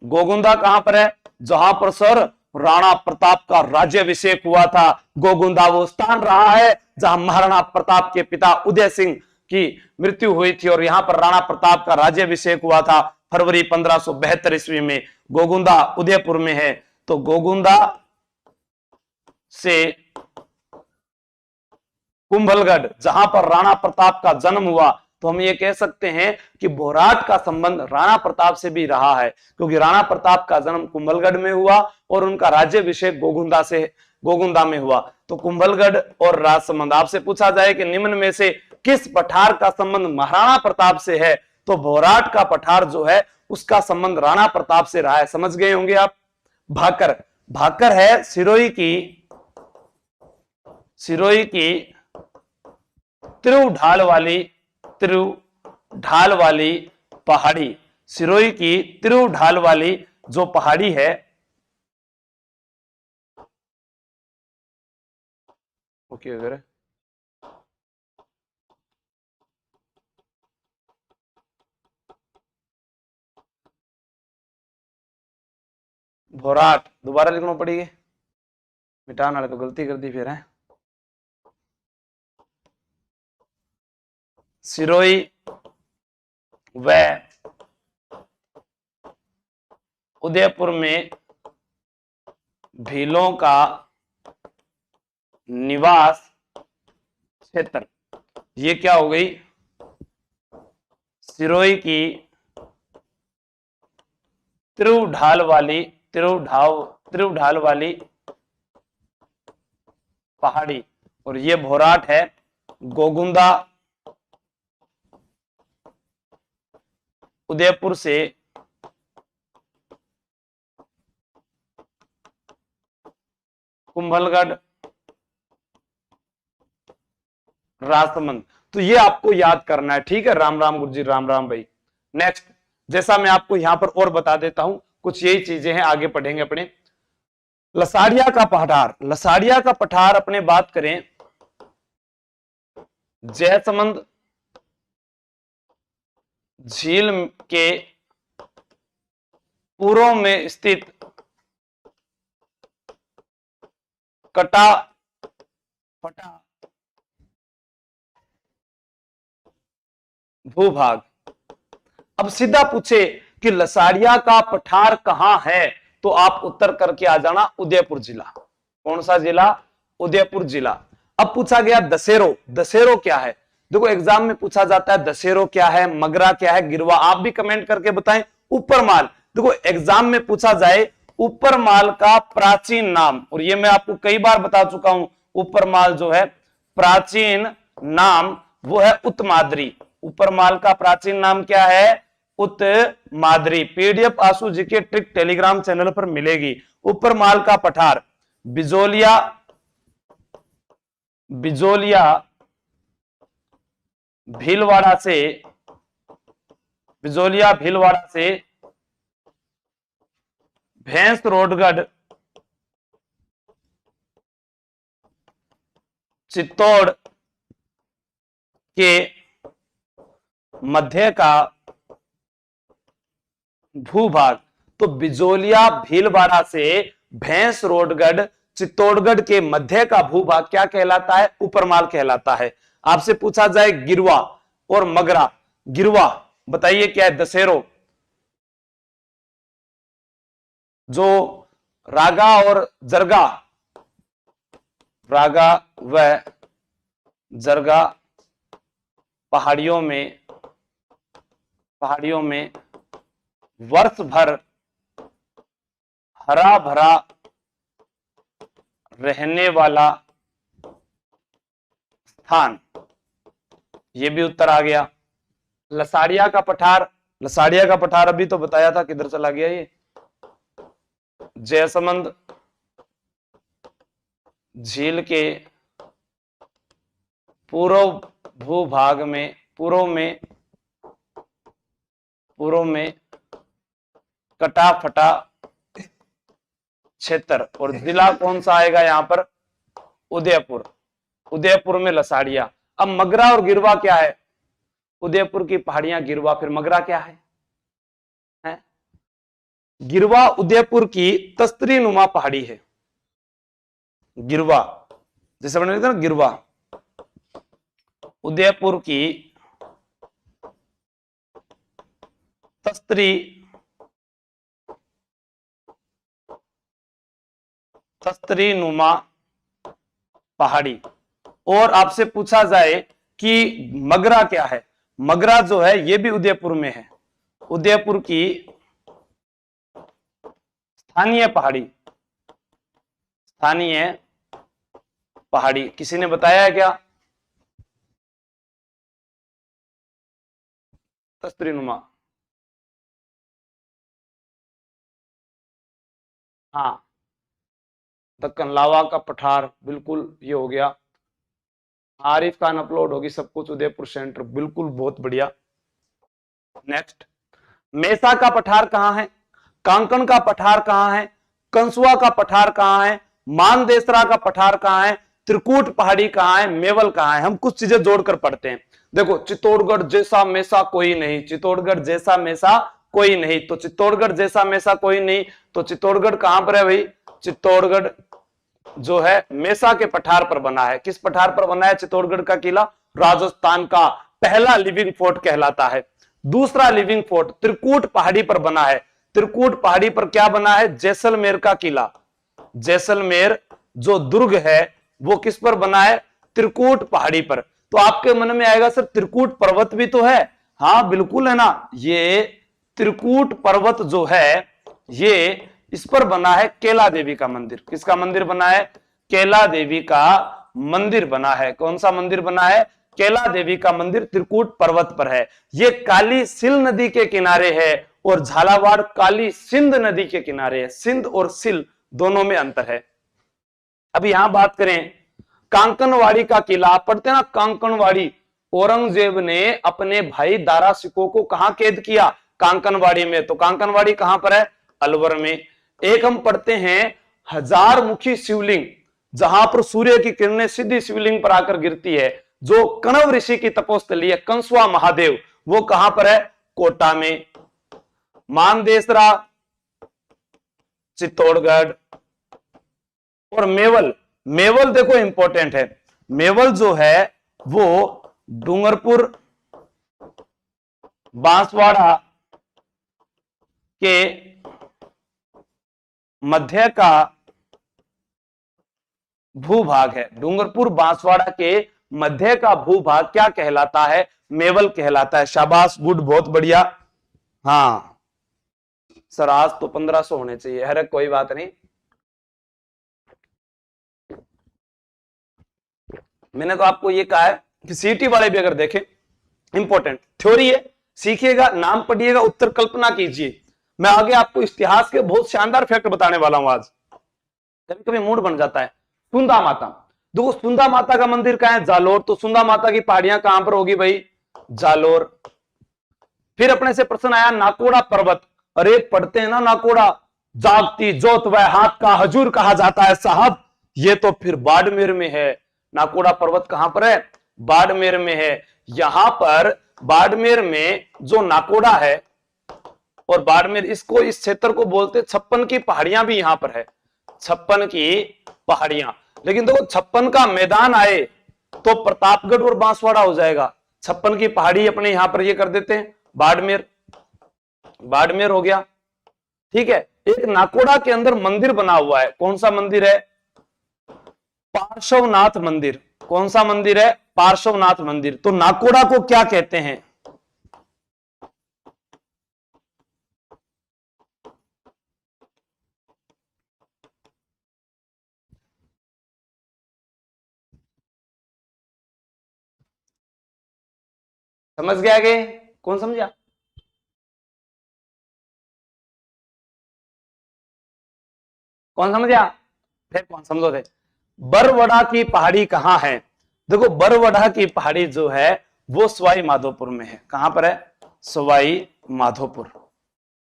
गोगुंदा कहां पर है? जहां पर सर राणा प्रताप का राज्याभिषेक हुआ था। गोगुंदा वो स्थान रहा है जहां महाराणा प्रताप के पिता उदय सिंह की मृत्यु हुई थी और यहां पर राणा प्रताप का राज्याभिषेक हुआ था फरवरी 1572 ईस्वी में। गोगुंदा उदयपुर में है। तो गोगुंदा से कुंभलगढ़ जहां पर राणा प्रताप का जन्म हुआ, तो हम ये कह सकते हैं कि भोराट का संबंध राणा प्रताप से भी रहा है, क्योंकि राणा प्रताप का जन्म कुंभलगढ़ में हुआ और उनका राज्याभिषेक गोगुंदा में हुआ। तो कुंभलगढ़ और राजसमंद। आपसे पूछा जाए कि निम्न में से किस पठार का संबंध महाराणा प्रताप से है, तो भोराट का पठार जो है उसका संबंध राणा प्रताप से रहा है। समझ गए होंगे आप। भाकर, भाकर है सिरोही की त्रिव ढाल वाली पहाड़ी। सिरोही की त्रिव ढाल वाली जो पहाड़ी है, ओके अगर भोराट दोबारा लिखना पड़ेगी, मिटाने वाले तो गलती कर दी फिर है। सिरोही व उदयपुर में भीलों का निवास क्षेत्र, ये क्या हो गई? सिरोही की त्रिव ढाल वाली पहाड़ी। और ये भोराट है गोगुंदा उदयपुर से कुंभलगढ़ राजसमंद। तो ये आपको याद करना है, ठीक है। राम राम गुरुजी, राम राम भाई। नेक्स्ट, जैसा मैं आपको यहां पर और बता देता हूं, कुछ यही चीजें हैं, आगे पढ़ेंगे अपने। लसाड़िया का पठार, लसाड़िया का पठार अपने बात करें जयसमंद झील के पूर्व में स्थित कटा फटा भूभाग। अब सीधा पूछे कि लसाड़िया का पठार कहां है, तो आप उत्तर करके आ जाना उदयपुर जिला। कौन सा जिला? उदयपुर जिला। अब पूछा गया दशेरो, दशेरो क्या है? देखो एग्जाम में पूछा जाता है दशेरो क्या है, मगरा क्या है, गिरवा। आप भी कमेंट करके बताएं। ऊपरमाल, देखो एग्जाम में पूछा जाए ऊपरमाल का प्राचीन नाम, और ये मैं आपको कई बार बता चुका हूं। ऊपरमाल जो है प्राचीन नाम वो है उत्तमाद्री। ऊपरमाल का प्राचीन नाम क्या है? उत्तमाद्री। पीडीएफ आशु जी के ट्रिक टेलीग्राम चैनल पर मिलेगी। ऊपरमाल का पठार बिजोलिया भीलवाड़ा से भैंसरोडगढ़, चित्तौड़ के मध्य का भूभाग। तो बिजोलिया भीलवाड़ा से भैंसरोडगढ़ चित्तौड़गढ़ के मध्य का भूभाग क्या कहलाता है? उपरमाल कहलाता है। आपसे पूछा जाए गिरवा और मगरा, गिरवा बताइए क्या है? दशहरो। जो रागा और जरगा, रागा व जरगा पहाड़ियों में वर्ष भर हरा भरा रहने वाला स्थान, ये भी उत्तर आ गया। लसाड़िया का पठार, लसाड़िया का पठार अभी तो बताया था, किधर चला गया ये? जयसमंद झील के पूर्व भूभाग में, पूर्व में कटा फटा क्षेत्र, और जिला कौन सा आएगा यहां पर? उदयपुर। उदयपुर में लसाड़िया। अब मगरा और गिरवा क्या है? उदयपुर की पहाड़ियां गिरवा, फिर मगरा क्या है? गिरवा उदयपुर की तस्तरी नुमा पहाड़ी है। गिरवा जैसे बने ना, गिरवा उदयपुर की तस्तरी नुमा पहाड़ी। और आपसे पूछा जाए कि मगरा क्या है? मगरा जो है ये भी उदयपुर में है। उदयपुर की स्थानीय पहाड़ी किसी ने बताया है क्या? तस्तरी नुमा, हाँ दक्कन लावा का पठार, बिल्कुल ये हो गया। आरिफ खान अपलोड होगी सब कुछ, उदयपुर सेंटर, बिल्कुल बहुत बढ़िया। नेक्स्ट, मेसा का पठार कहां है? कांकण का पठार कहां है? कंसुआ का पठार कहां है? मानदेसरा का पठार कहां है? त्रिकूट पहाड़ी कहां है? मेवल कहां है? हम कुछ चीजें जोड़कर पढ़ते हैं। देखो, चित्तौड़गढ़ जैसा मेसा कोई नहीं, चित्तौड़गढ़ जैसा मेसा कोई नहीं, तो चित्तौड़गढ़ जैसा मेसा कोई नहीं, तो चित्तौड़गढ़ कहां पर है भाई? चित्तौड़गढ़ जो है मेसा के पठार पर बना है। किस पठार पर बना है चित्तौड़गढ़ का किला? राजस्थान का पहला लिविंग फोर्ट कहलाता है। दूसरा लिविंग फोर्ट त्रिकूट पहाड़ी पर बना है। त्रिकूट पहाड़ी पर क्या बना है? जैसलमेर का किला। जैसलमेर जो दुर्ग है वो किस पर बना है? त्रिकूट पहाड़ी पर। तो आपके मन में आएगा सर त्रिकूट पर्वत भी तो है। हाँ बिल्कुल है ना, ये त्रिकूट पर्वत जो है ये इस पर बना है कैला देवी का मंदिर। किसका मंदिर बना है? कैला देवी का मंदिर बना है। कौन सा मंदिर बना है? कैला देवी का मंदिर त्रिकूट पर्वत पर है। ये काली सिल नदी के किनारे है और झालावाड़ काली सिंध नदी के किनारे है। सिंध और सिल दोनों में अंतर है। अब यहां बात करें कांकनवाड़ी का किला, आप पढ़ते ना कांकनवाड़ी, औरंगजेब ने अपने भाई दारा सिकोह को कहां कैद किया? कांकनवाड़ी में। तो कांकनवाड़ी कहां पर है? अलवर में। एक हम पढ़ते हैं हजार मुखी शिवलिंग, जहां पर सूर्य की किरणें सीधी शिवलिंग पर आकर गिरती है, जो कणव ऋषि की तपोस्थली है, कंसुआ महादेव, वो कहां पर है? कोटा में। मानदेसरा चित्तौड़गढ़। और मेवल, मेवल देखो इंपॉर्टेंट है। मेवल जो है वो डूंगरपुर बांसवाड़ा के मध्य का भूभाग है। डूंगरपुर बांसवाड़ा के मध्य का भूभाग क्या कहलाता है? मेवल कहलाता है। शाबाश, गुड, बहुत बढ़िया। हाँ सर आज तो 1500 होने चाहिए। अरे कोई बात नहीं, मैंने तो आपको ये कहा है कि सीटी वाले भी अगर देखें, इंपॉर्टेंट थ्योरी है, सीखिएगा, नाम पढ़िएगा, उत्तर कल्पना कीजिए। मैं आगे आपको इतिहास के बहुत शानदार फैक्ट बताने वाला हूं आज। कभी कभी मूड बन जाता है। सुंदा माता, देखो सुंदा माता का मंदिर कहां है? जालोर। तो सुंदा माता की पहाड़ियां कहां पर होगी भाई? जालोर। फिर अपने से प्रश्न आया नाकोड़ा पर्वत। अरे पढ़ते हैं ना नाकोड़ा, जागती जोत व हाथ का हजूर कहा जाता है साहब। ये तो फिर बाड़मेर में है। नाकोड़ा पर्वत कहां पर है? बाड़मेर में है। यहां पर बाड़मेर में जो नाकोड़ा है और बाड़मेर, इसको, इस क्षेत्र को बोलते 56 की पहाड़ियां भी यहां पर है। 56 की पहाड़ियां। लेकिन देखो 56 का मैदान आए तो प्रतापगढ़ और बांसवाड़ा हो जाएगा। 56 की पहाड़ी अपने यहां पर ये कर देते हैं बाड़मेर, बाड़मेर हो गया। ठीक है। एक नाकोड़ा के अंदर मंदिर बना हुआ है। कौन सा मंदिर है? पार्श्वनाथ मंदिर। कौन सा मंदिर है? पार्श्वनाथ मंदिर। तो नाकोड़ा को क्या कहते हैं? समझ गया आगे? कौन समझा? कौन समझा? फिर कौन समझो थे? बरवड़ा की पहाड़ी कहां है? देखो बरवड़ा की पहाड़ी जो है वो सवाई माधोपुर में है। कहां पर है? सवाई माधोपुर।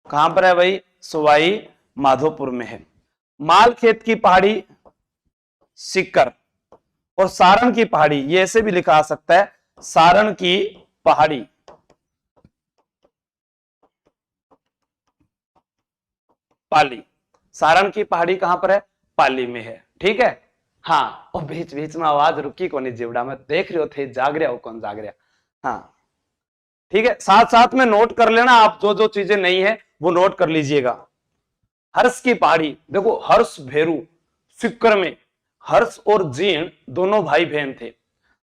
कहां पर है भाई? सवाई माधोपुर में है। मालखेत की पहाड़ी सीकर, और सारण की पहाड़ी, ये ऐसे भी लिखा आ सकता है सारण की पहाड़ी, पाली। सारण की पहाड़ी कहां पर है? पाली में है। ठीक है। हाँ, और बीच बीच में आवाज रुकी को नहीं जीवड़ा में देख रहे हो थे, जाग रहा हो कौन जाग रहा। हाँ ठीक है, साथ साथ में नोट कर लेना आप, जो जो चीजें नहीं है वो नोट कर लीजिएगा। हर्ष की पहाड़ी, देखो हर्ष भेरू सिक्कर में, हर्ष और जीर्ण दोनों भाई बहन थे।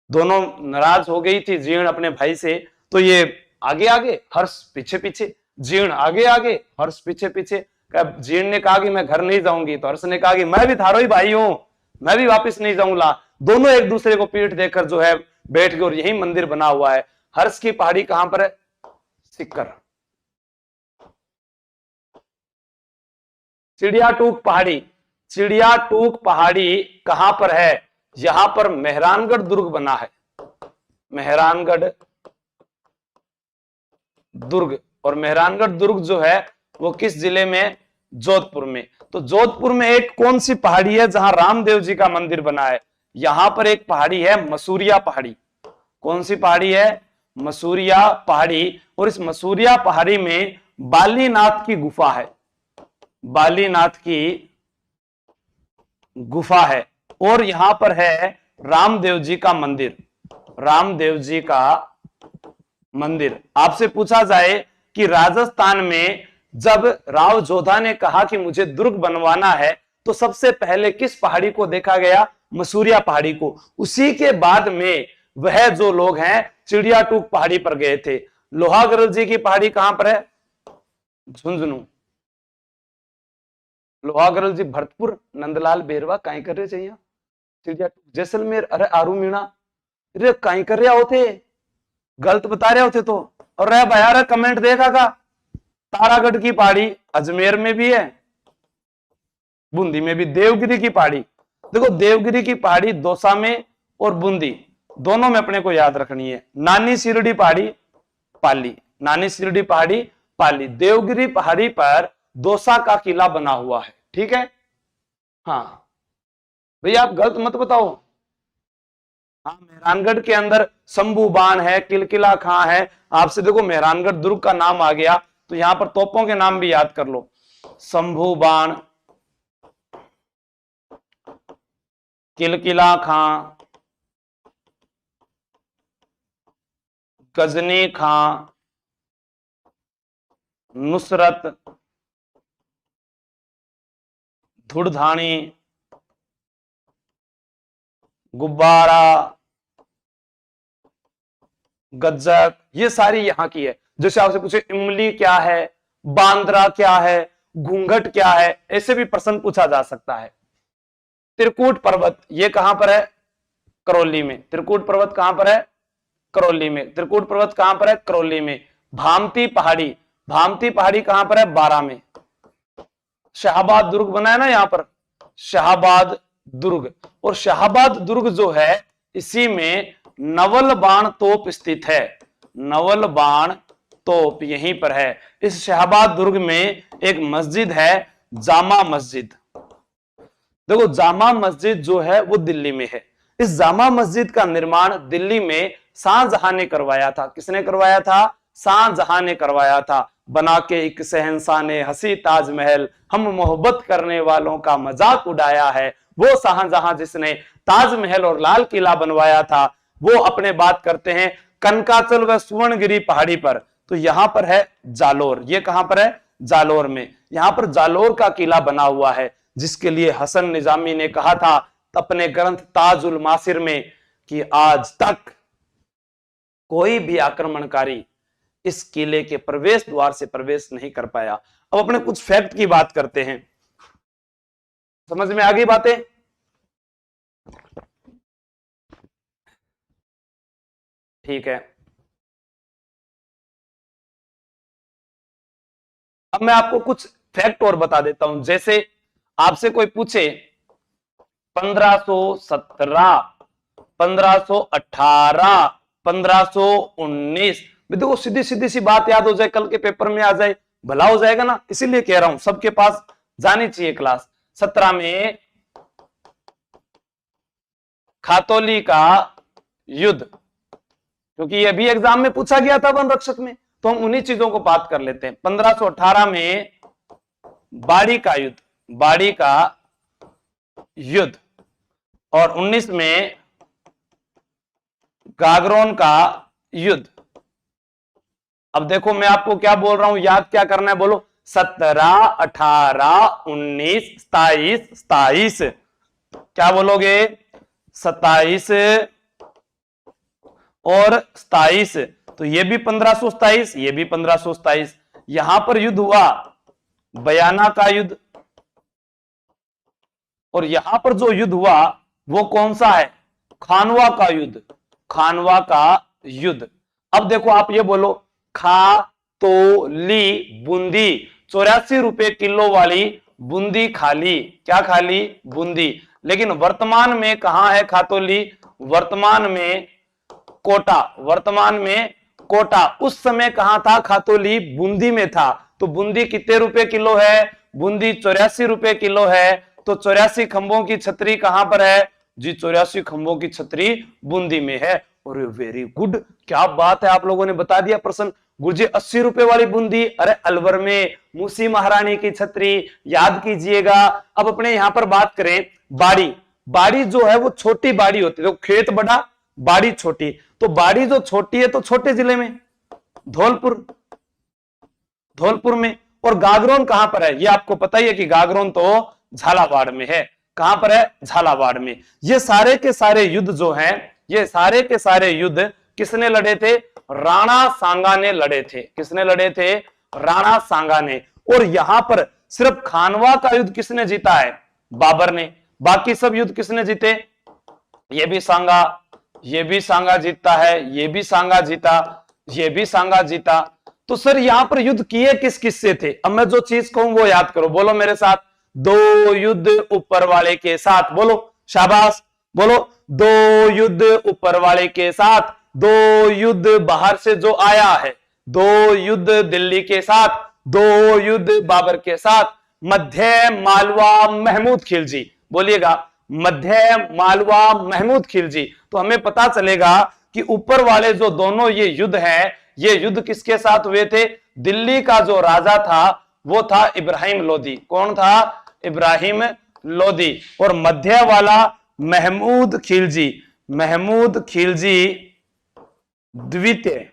दोनों नाराज हो गई थी जीर्ण अपने भाई से, तो ये आगे आगे हर्ष पीछे पीछे, जीर्ण आगे आगे हर्ष पीछे पीछे। जीर्ण ने कहा कि मैं घर नहीं जाऊंगी, तो हर्ष ने कहा कि मैं भी थारो ही भाई हूं, मैं भी वापस नहीं जाऊंगा। दोनों एक दूसरे को पीठ देकर जो है बैठ गए, और यही मंदिर बना हुआ है। हर्ष की पहाड़ी कहां पर है? सिक्कर। चिड़िया टूक पहाड़ी, चिड़िया टूक पहाड़ी कहां पर है? यहां पर मेहरानगढ़ दुर्ग बना है। मेहरानगढ़ दुर्ग, और मेहरानगढ़ दुर्ग जो है वो किस जिले में? जोधपुर में। तो जोधपुर में एक कौन सी पहाड़ी है जहां रामदेव जी का मंदिर बना है? यहां पर एक पहाड़ी है मसूरिया पहाड़ी। कौन सी पहाड़ी है? मसूरिया पहाड़ी। और इस मसूरिया पहाड़ी में बालीनाथ की गुफा है। बालीनाथ की गुफा है। और यहां पर है रामदेव जी का मंदिर। रामदेव जी का मंदिर। आपसे पूछा जाए कि राजस्थान में जब राव जोधा ने कहा कि मुझे दुर्ग बनवाना है, तो सबसे पहले किस पहाड़ी को देखा गया? मसूरिया पहाड़ी को। उसी के बाद में वह जो लोग हैं चिड़िया टूक पहाड़ी पर गए थे। लोहागड़ल जी की पहाड़ी कहां पर है? झुंझुनू। लोहागड़ल जी भरतपुर। नंदलाल बेरवा कहीं कर रहे चाहिए? चिड़िया टूक जैसलमेर। अरे आरू मीणा, अरे कहीं कर रहे होते, गलत बता रहे होते तो। और रह भाई कमेंट देखा का? तारागढ़ की पहाड़ी अजमेर में भी है, बूंदी में भी। देवगिरी की पहाड़ी, देखो देवगिरी की पहाड़ी दौसा में और बूंदी दोनों में अपने को याद रखनी है। नानी शिरडी पहाड़ी पाली, नानी शिरडी पहाड़ी पाली। देवगिरी पहाड़ी पर दौसा का किला बना हुआ है। ठीक है। हाँ भैया आप गलत मत बताओ। हाँ, मेहरानगढ़ के अंदर शंभू बाण है, किलकिला खां है। आपसे देखो मेहरानगढ़ दुर्ग का नाम आ गया, तो यहां पर तोपों के नाम भी याद कर लो। शंभू बाण, किलकिला खां, गजनी खां, नुसरत, धुड़धानी, गुब्बारा, गज्जक, ये सारी यहां की है। जैसे आपसे पूछे इमली क्या है, बांद्रा क्या है, घूंघट क्या है, ऐसे भी प्रश्न पूछा जा सकता है। त्रिकूट पर्वत, ये कहां पर है? करौली में। त्रिकूट पर्वत कहां पर है? करौली में। त्रिकूट पर्वत कहां पर है? करौली में। भामती पहाड़ी, भामती पहाड़ी कहां पर है? बारा में। शाहबाद दुर्ग बना है ना यहां पर, शाहबाद दुर्ग। और शाहबाद दुर्ग जो है इसी में नवल बाण तोप स्थित है। नवल बाण तोप यहीं पर है। इस शाहबाद दुर्ग में एक मस्जिद है जामा मस्जिद। देखो जामा मस्जिद जो है वो दिल्ली में है। इस जामा मस्जिद का निर्माण दिल्ली में शाहजहां ने करवाया था। किसने करवाया था? शाहजहां ने करवाया था। बना के एक शहंशाह ने हंसी ताजमहल, हम मोहब्बत करने वालों का मजाक उड़ाया है। वो शाहजहां जिसने ताजमहल और लाल किला बनवाया था, वो अपने बात करते हैं कनकाचल व सुवर्णगिरी पहाड़ी पर। तो यहां पर है जालोर। ये कहां पर है? जालोर में। यहां पर जालोर का किला बना हुआ है, जिसके लिए हसन निजामी ने कहा था अपने ग्रंथ ताजुल मासिर में कि आज तक कोई भी आक्रमणकारी इस किले के प्रवेश द्वार से प्रवेश नहीं कर पाया। अब अपने कुछ फैक्ट की बात करते हैं। समझ में आ गई बातें? ठीक है। अब मैं आपको कुछ फैक्ट और बता देता हूं। जैसे आपसे कोई पूछे 1517, 1518, 1519, देखो सीधी सीधी सी बात याद हो जाए, कल के पेपर में आ जाए, भला हो जाएगा ना। इसीलिए कह रहा हूं सबके पास जानी चाहिए क्लास। 17 में खातौली का युद्ध, क्योंकि ये भी एग्जाम में पूछा गया था वन रक्षक में, तो हम उन्हीं चीजों को बात कर लेते हैं। 1518 में बाड़ी का युद्ध, बाड़ी का युद्ध, और 19 में गागरोन का युद्ध। अब देखो मैं आपको क्या बोल रहा हूं, याद क्या करना है, बोलो 17, 18, 19, 27, 27, क्या बोलोगे? 27 और 27, तो ये भी 1527, ये भी 1527। यहां पर युद्ध हुआ बयाना का युद्ध, और यहां पर जो युद्ध हुआ वो कौन सा है? खानवा का युद्ध, खानवा का युद्ध। अब देखो आप ये बोलो खातौली बूंदी, 84 रुपए किलो वाली बूंदी खाली। क्या खाली? बूंदी। लेकिन वर्तमान में कहां है खातौली? वर्तमान में कोटा, वर्तमान में कोटा। उस समय कहां था खातौली? बूंदी में था। तो बूंदी कितने रुपए किलो है? बूंदी 84 रुपए किलो है। तो 84 खंभों की छतरी कहां पर है जी? 84 खंभों की छतरी बूंदी में है। और वेरी गुड, क्या बात है, आप लोगों ने बता दिया प्रश्न। गुरुजी 80 रुपए वाली बूंदी, अरे अलवर में मूसी महारानी की छतरी, याद कीजिएगा। अब अपने यहां पर बात करें बाड़ी, बाड़ी जो है वो छोटी बाड़ी होती है। तो खेत बड़ा, बाड़ी छोटी। तो बाड़ी जो छोटी है तो छोटे जिले में धौलपुर, धौलपुर में। और गागरोन कहां पर है? ये आपको पता ही है कि गागरोन तो झालावाड़ में है। कहां पर है? झालावाड़ में। ये सारे के सारे युद्ध जो हैं, ये सारे के सारे युद्ध किसने लड़े थे? राणा सांगा ने लड़े थे। किसने लड़े थे? राणा सांगा ने। और यहां पर सिर्फ खानवा का युद्ध किसने जीता है? बाबर ने। बाकी सब युद्ध किसने जीते? ये भी सांगा, ये भी सांगा जीतता है, ये भी सांगा जीता, ये भी सांगा जीता। तो सर यहां पर युद्ध किए किस किस से थे? अब मैं जो चीज कहूं वो याद करो, बोलो मेरे साथ। दो युद्ध ऊपर वाले के साथ, बोलो शाबाश, बोलो दो युद्ध ऊपर वाले के साथ, दो युद्ध बाहर से जो आया है, दो युद्ध दिल्ली के साथ, दो युद्ध बाबर के साथ, मध्य मालवा महमूद खिलजी। बोलिएगा मध्य मालवा महमूद खिलजी। तो हमें पता चलेगा कि ऊपर वाले जो दोनों ये युद्ध हैं, ये युद्ध किसके साथ हुए थे? दिल्ली का जो राजा था वो था इब्राहिम लोदी। कौन था? इब्राहिम लोदी। और मध्य वाला महमूद खिलजी, महमूद खिलजी द्वितीय,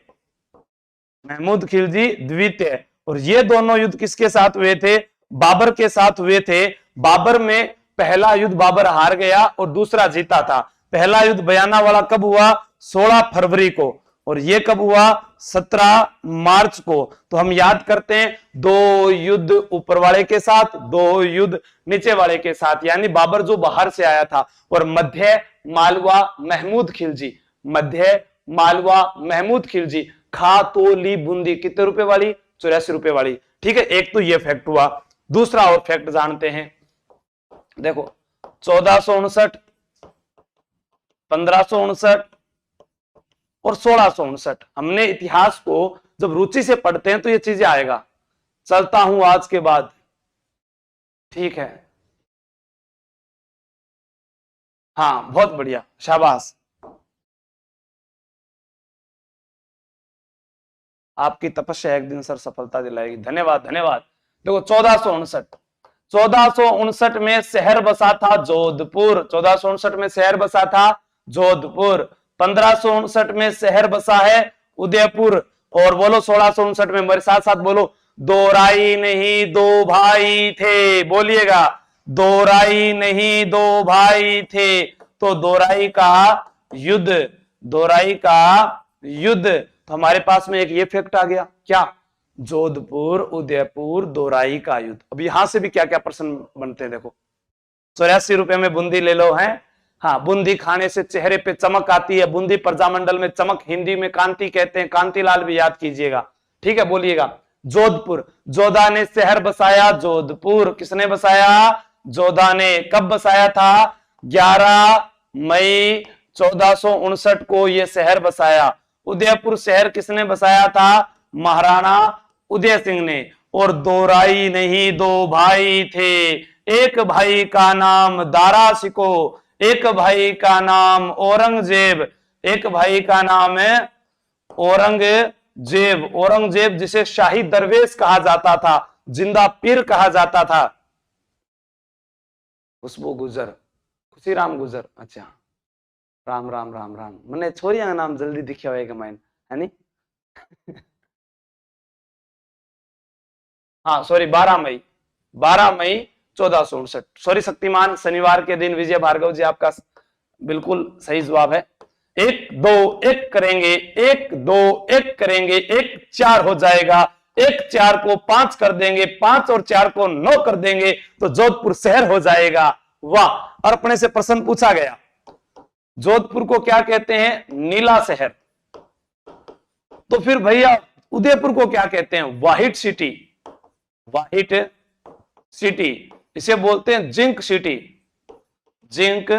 महमूद खिलजी द्वितीय। और ये दोनों युद्ध किसके साथ हुए थे? बाबर के साथ हुए थे। बाबर में पहला युद्ध बाबर हार गया और दूसरा जीता था। पहला युद्ध बयाना वाला कब हुआ? 16 फरवरी को। और ये कब हुआ? 17 मार्च को। तो हम याद करते हैं, दो युद्ध ऊपर वाले के साथ, दो युद्ध नीचे वाले के साथ, यानी बाबर जो बाहर से आया था। और मध्य मालवा महमूद खिलजी, मध्य मालवा महमूद खिलजी। खातौली बूंदी कितने रुपए वाली? 84 रुपए वाली। ठीक है, एक तो ये फैक्ट हुआ। दूसरा और फैक्ट जानते हैं, देखो 1459, 1559 और 1659। हमने इतिहास को जब रुचि से पढ़ते हैं तो ये चीजें आएगा। चलता हूं आज के बाद, ठीक है, हाँ बहुत बढ़िया, शाबाश। आपकी तपस्या एक दिन सर सफलता दिलाएगी, धन्यवाद धन्यवाद। देखो 1459 में शहर बसा था जोधपुर, 1459 में शहर बसा था जोधपुर। 1559 में शहर बसा है उदयपुर। और बोलो 1659 में, मेरे साथ साथ बोलो, दो राई नहीं दो भाई थे, बोलिएगा, दो राई नहीं दो भाई थे। तो दोराई का युद्ध, दोराई का युद्ध, तो हमारे पास में एक ये फैक्ट आ गया, क्या, जोधपुर उदयपुर दोराई का युद्ध। अब यहां से भी क्या क्या प्रश्न बनते हैं, देखो 84 रुपए में बूंदी ले लो है, हाँ, बूंदी खाने से चेहरे पे चमक आती है, बूंदी प्रजामंडल में चमक, हिंदी में कांति कहते हैं, कांतिलाल भी याद कीजिएगा, ठीक है, बोलिएगा। जोधपुर, जोधा ने शहर बसाया जोधपुर, किसने बसाया, जोधा ने। कब बसाया था, 11 मई 1459 को यह शहर बसाया। उदयपुर शहर किसने बसाया था, महाराणा उदय सिंह ने। और दो राई नहीं दो भाई थे, एक भाई का नाम दारा शिको, एक भाई का नाम औरंगजेब, एक भाई का नाम है औरंगजेब। औरंगजेब जिसे शाही दरवेश कहा जाता था, जिंदा पीर कहा जाता था। खुशबू गुजर, खुशीराम गुजर, अच्छा, राम राम राम राम, मैंने छोरिया का नाम जल्दी दिखा होगा मैंने, है नी हाँ सॉरी, 12 मई 1459, सॉरी शक्तिमान, शनिवार के दिन विजय भार्गव जी, आपका बिल्कुल सही जवाब है। 1 2 1 करेंगे, 1 2 1 करेंगे, 1 4 हो जाएगा, 1 4 को 5 कर देंगे, 5 और 4 को 9 कर देंगे, तो जोधपुर शहर हो जाएगा। वाह। और अपने से प्रश्न पूछा गया, जोधपुर को क्या कहते हैं, नीला शहर। तो फिर भैया उदयपुर को क्या कहते हैं, व्हाइट सिटी, व्हाइट सिटी, इसे बोलते हैं जिंक सिटी, जिंक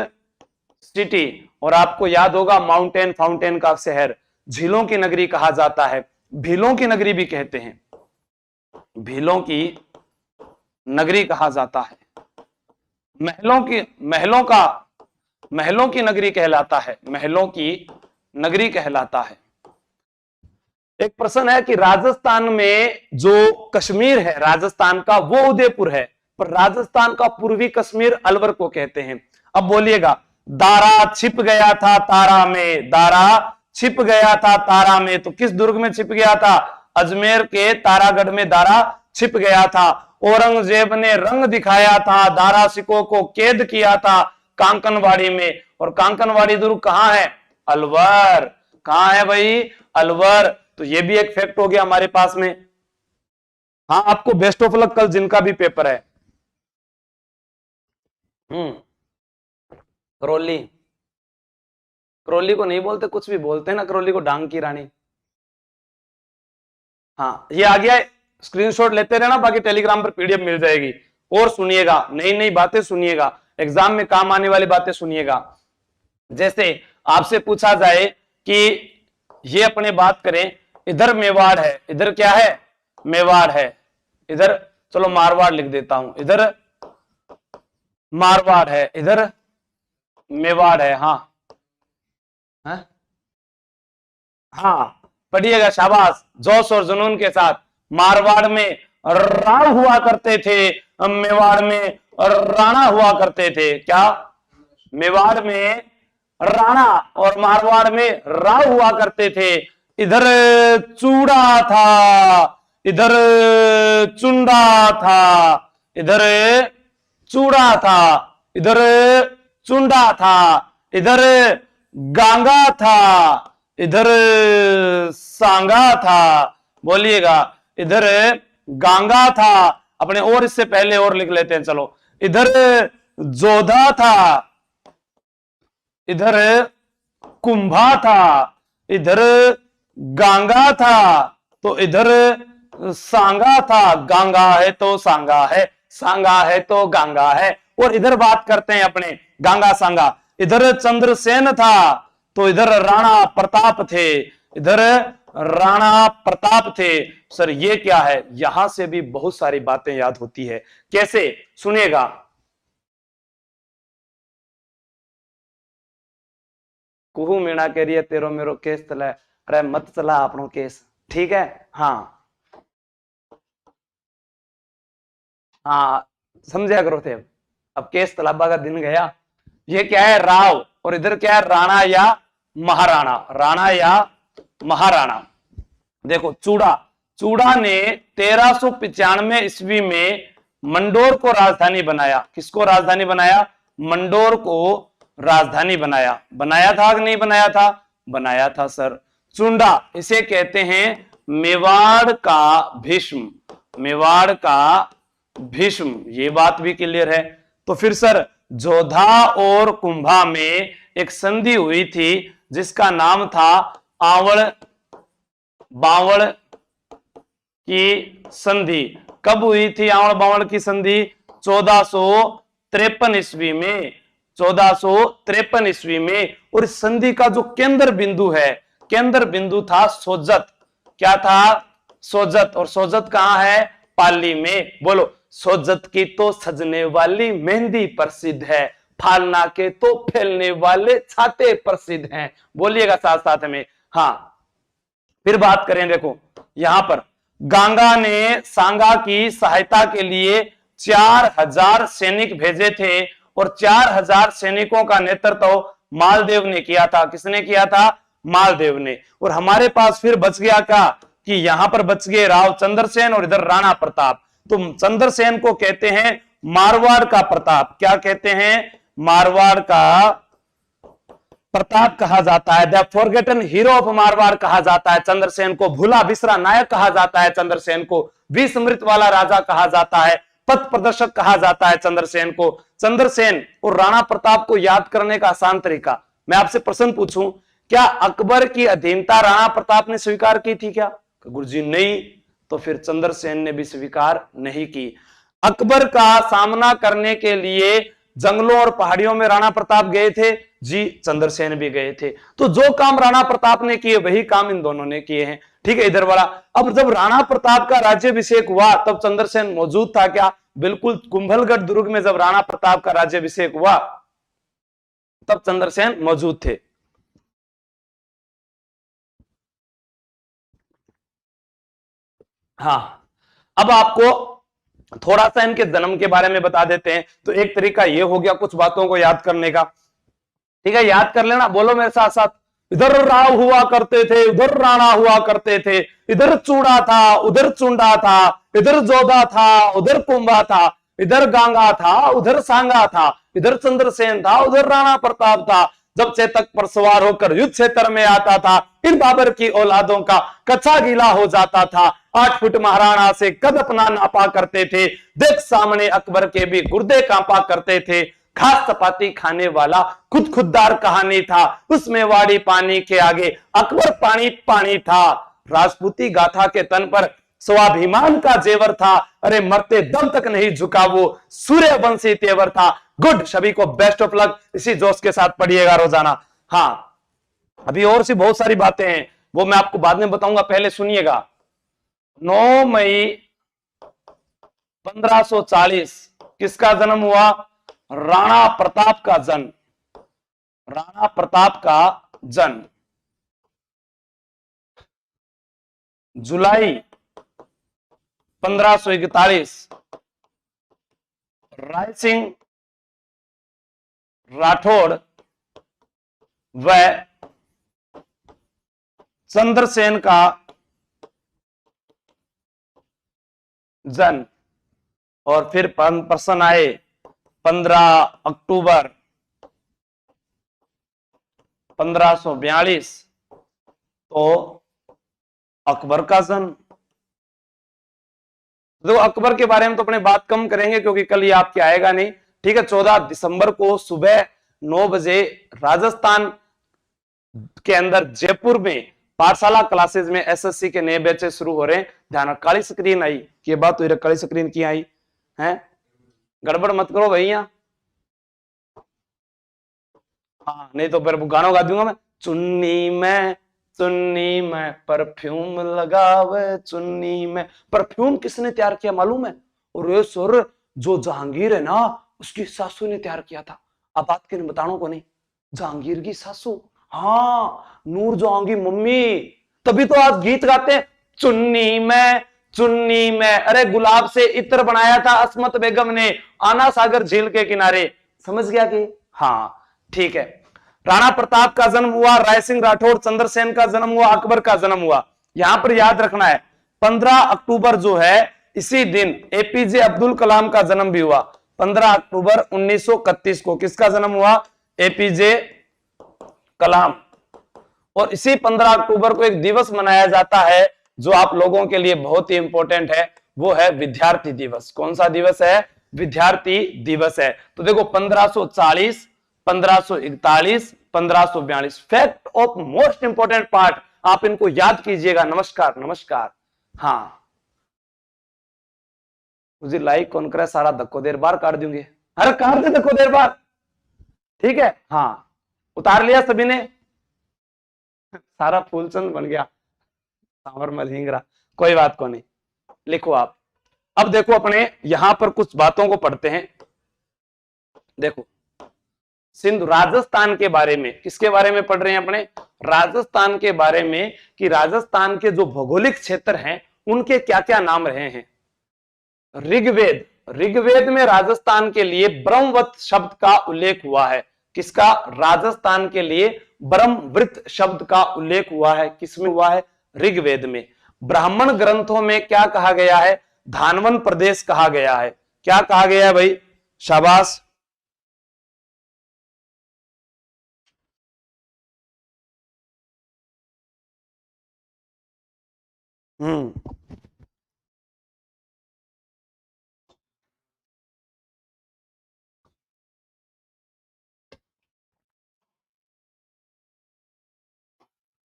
सिटी। और आपको याद होगा माउंटेन फाउंटेन का शहर, झीलों की नगरी कहा जाता है, भीलों की नगरी भी कहते हैं, भीलों की नगरी कहा जाता है, महलों की नगरी कहलाता है, महलों की नगरी कहलाता है। एक प्रश्न है कि राजस्थान में जो कश्मीर है राजस्थान का, वो उदयपुर है, पर राजस्थान का पूर्वी कश्मीर अलवर को कहते हैं। अब बोलिएगा, दारा छिप गया था तारा में, दारा छिप गया था तारा में, तो किस दुर्ग में छिप गया था, अजमेर के तारागढ़ में दारा छिप गया था। औरंगजेब ने रंग दिखाया था, दारा सिकों को कैद किया था कांकनवाड़ी में, और कांकनवाड़ी दुर्ग कहां है, अलवर, कहां है भाई, अलवर। तो ये भी एक फैक्ट हो गया हमारे पास में। हाँ, आपको बेस्ट ऑफ लक कल जिनका भी पेपर है। करौली, करौली को नहीं बोलते, कुछ भी बोलते हैं ना, करौली को डांग की रानी। हाँ, ये आ गया, स्क्रीनशॉट लेते रहना, बाकी टेलीग्राम पर पीडीएफ मिल जाएगी। और सुनिएगा, नई नई बातें सुनिएगा, एग्जाम में काम आने वाली बातें सुनिएगा। जैसे आपसे पूछा जाए कि ये अपने बात करें, इधर मेवाड़ है, इधर क्या है, मेवाड़ है, इधर चलो मारवाड़ लिख देता हूं, इधर मारवाड़ है, इधर मेवाड़ है। हाँ हाँ, पढ़िएगा, शाबाश, जोश और जुनून के साथ। मारवाड़ में राव हुआ करते थे, मेवाड़ में राणा हुआ करते थे। क्या, मेवाड़ में राणा और मारवाड़ में राव हुआ करते थे। इधर चूड़ा था, इधर चुंडा था, इधर चूड़ा था, इधर चुंडा था, इधर गांगा था, इधर सांगा था। बोलिएगा, इधर गांगा था अपने, और इससे पहले और लिख लेते हैं, चलो, इधर जोधा था, इधर कुंभा था, इधर गांगा था, तो इधर सांगा था। गांगा है तो सांगा है, सांगा है तो गांगा है। और इधर बात करते हैं अपने गांगा सांगा, इधर चंद्रसेन था, तो इधर राणा प्रताप थे, इधर राणा प्रताप थे। सर ये क्या है, यहां से भी बहुत सारी बातें याद होती है। कैसे, सुनिएगा। कुहू मीणा कह रही है तेरो मेरो केस चला, अरे मत चला अपनो केस, ठीक है। हाँ हाँ, समझा करो थे। अब केस तलाबा का दिन गया। ये क्या है, राव, और इधर क्या है, राणा या महाराणा, राणा या महाराणा। देखो चूड़ा, चूड़ा ने 1395 ईस्वी में मंडोर को राजधानी बनाया। किसको राजधानी बनाया, मंडोर को राजधानी बनाया। बनाया था कि नहीं बनाया था, बनाया था सर। चुंडा, इसे कहते हैं मेवाड़ का भीष्म, मेवाड़ का भीष्म, ये बात भी क्लियर है। तो फिर सर जोधा और कुंभा में एक संधि हुई थी जिसका नाम था आवड़ बावड़ की संधि। कब हुई थी आवड़ बावड़ की संधि, 1453 ईस्वी में, 1453 ईस्वी में। और इस संधि का जो केंद्र बिंदु है, केंद्र बिंदु था सोजत। क्या था, सोजत। और सोजत कहां है, पाली में। बोलो, सोजत की तो सजने वाली मेहंदी प्रसिद्ध है, फालना के तो फैलने वाले छाते प्रसिद्ध हैं। बोलिएगा साथ साथ में। हाँ, फिर बात करें, देखो यहां पर गंगा ने सांगा की सहायता के लिए 4000 सैनिक भेजे थे, और 4000 सैनिकों का नेतृत्व मालदेव ने किया था। किसने किया था, मालदेव ने। और हमारे पास फिर बच गया क्या, कि यहां पर बच गए राव चंद्रसेन और इधर राणा प्रताप। तो चंद्रसेन को कहते हैं मारवाड़ का प्रताप। क्या कहते हैं, मारवाड़ का प्रताप कहा जाता है। The forgotten hero of Marwar कहा जाता है चंद्रसेन को। भूला बिसरा नायक कहा जाता है चंद्रसेन को। विस्मृत वाला राजा कहा जाता है। पथ प्रदर्शक कहा जाता है चंद्रसेन को। चंद्रसेन और राणा प्रताप को याद करने का आसान तरीका, मैं आपसे प्रश्न पूछूं, क्या अकबर की अधीनता राणा प्रताप ने स्वीकार की थी क्या, गुरुजी नहीं। तो फिर चंद्रसेन ने भी स्वीकार नहीं की। अकबर का सामना करने के लिए जंगलों और पहाड़ियों में राणा प्रताप गए थे जी, चंद्रसेन भी गए थे। तो जो काम राणा प्रताप ने किए वही काम इन दोनों ने किए हैं, ठीक है। इधर वाला, अब जब राणा प्रताप का राज्याभिषेक हुआ तब चंद्रसेन मौजूद था क्या, बिल्कुल। कुंभलगढ़ दुर्ग में जब राणा प्रताप का राज्याभिषेक हुआ तब चंद्रसेन मौजूद थे। हाँ, अब आपको थोड़ा सा इनके जन्म के बारे में बता देते हैं। तो एक तरीका ये हो गया कुछ बातों को याद करने का, ठीक है, याद कर लेना, बोलो मेरे साथ साथ। इधर राव हुआ करते थे, उधर राणा हुआ करते थे, इधर चूड़ा था, उधर चुंडा था, इधर जोधा था, उधर कुंभा था, इधर गंगा था, उधर सांगा था, इधर चंद्रसेन था, उधर राणा प्रताप था। जब चेतक पर सवार होकर युद्ध क्षेत्र में आता था, इन बाबर की औलादों का कच्चा गीला हो जाता था। 8 फुट महाराणा से कद अपना नापा करते थे, देख सामने अकबर के भी गुर्दे कांपा करते थे। खास चपाती खाने वाला खुद खुददार कहानी था, उसमें वाड़ी पानी के आगे अकबर पानी पानी था। राजपूती गाथा के तन पर स्वाभिमान का जेवर था, अरे मरते दम तक नहीं झुका वो सूर्यवंशी तेवर था। गुड, सभी को बेस्ट ऑफ लक, इसी जोश के साथ पढ़िएगा रोजाना। हाँ, अभी और सी बहुत सारी बातें हैं, वो मैं आपको बाद में बताऊंगा, पहले सुनिएगा। 9 मई 1540 किसका जन्म हुआ, राणा प्रताप का जन्म, राणा प्रताप का जन्म। जुलाई 1541 राय सिंह राठौड़ व चंद्रसेन का जन्म। और फिर प्रश्न आए 15 अक्टूबर 1542 तो अकबर का जन्म। तो अकबर के बारे में तो अपने बात कम करेंगे क्योंकि कल ये आपके आएगा नहीं, ठीक है। 14 दिसंबर को सुबह 9 बजे राजस्थान के अंदर जयपुर में पाठशाला क्लासेस में एसएससी के नए बैचेस शुरू हो रहे हैं। ध्यान, काली स्क्रीन आई, ये बात हुई, काली स्क्रीन की आई है, गड़बड़ मत करो भैया। हाँ, नहीं तो फिर गानों गा दूंगा मैं, चुन्नी में चुन्नी में परफ्यूम लगावे चुन्नी में। परफ्यूम किसने तैयार किया मालूम है? और सर जो जहांगीर है ना उसकी सासू ने तैयार किया था। अब बात किन बतानो को नहीं, जहांगीर की सासू, हाँ नूर जहांगीर मम्मी। तभी तो आज गीत गाते हैं चुन्नी में चुन्नी में। अरे गुलाब से इत्र बनाया था अस्मत बेगम ने आना सागर झील के किनारे। समझ गया कि हाँ ठीक है। राणा प्रताप का जन्म हुआ, राय सिंह राठौर चंद्रसेन का जन्म हुआ, अकबर का जन्म हुआ। यहां पर याद रखना है 15 अक्टूबर जो है इसी दिन एपीजे अब्दुल कलाम का जन्म भी हुआ। 15 अक्टूबर 1931 को किसका जन्म हुआ? एपीजे कलाम। और इसी 15 अक्टूबर को एक दिवस मनाया जाता है जो आप लोगों के लिए बहुत ही इंपॉर्टेंट है, वो है विद्यार्थी दिवस। कौन सा दिवस है? विद्यार्थी दिवस है। तो देखो 1540, 1541, 1542 fact of most important part, आप इनको याद कीजिएगा। नमस्कार नमस्कार। हाँ मुझे लाइक कौन करे, सारा धक्को देर बार काट दूंगे। अरे काट दे धक्को देर बार, ठीक है। हाँ उतार लिया सभी ने, सारा फूलचंद बन गया सांवर मलहिंगरा, कोई बात को नहीं, लिखो आप। अब देखो अपने यहां पर कुछ बातों को पढ़ते हैं। देखो सिंधु राजस्थान के बारे में, किसके बारे में पढ़ रहे हैं अपने? राजस्थान के बारे में, कि राजस्थान के जो भौगोलिक क्षेत्र हैं उनके क्या क्या नाम रहे हैं। ऋग्वेद, ऋग्वेद में राजस्थान के लिए ब्रह्मवत शब्द का उल्लेख हुआ है। किसका? राजस्थान के लिए ब्रह्मवृत शब्द का उल्लेख हुआ है। किसमें हुआ है? ऋग्वेद में। ब्राह्मण ग्रंथों में क्या कहा गया है? धानवन प्रदेश कहा गया है। क्या कहा गया है भाई? शाबाश।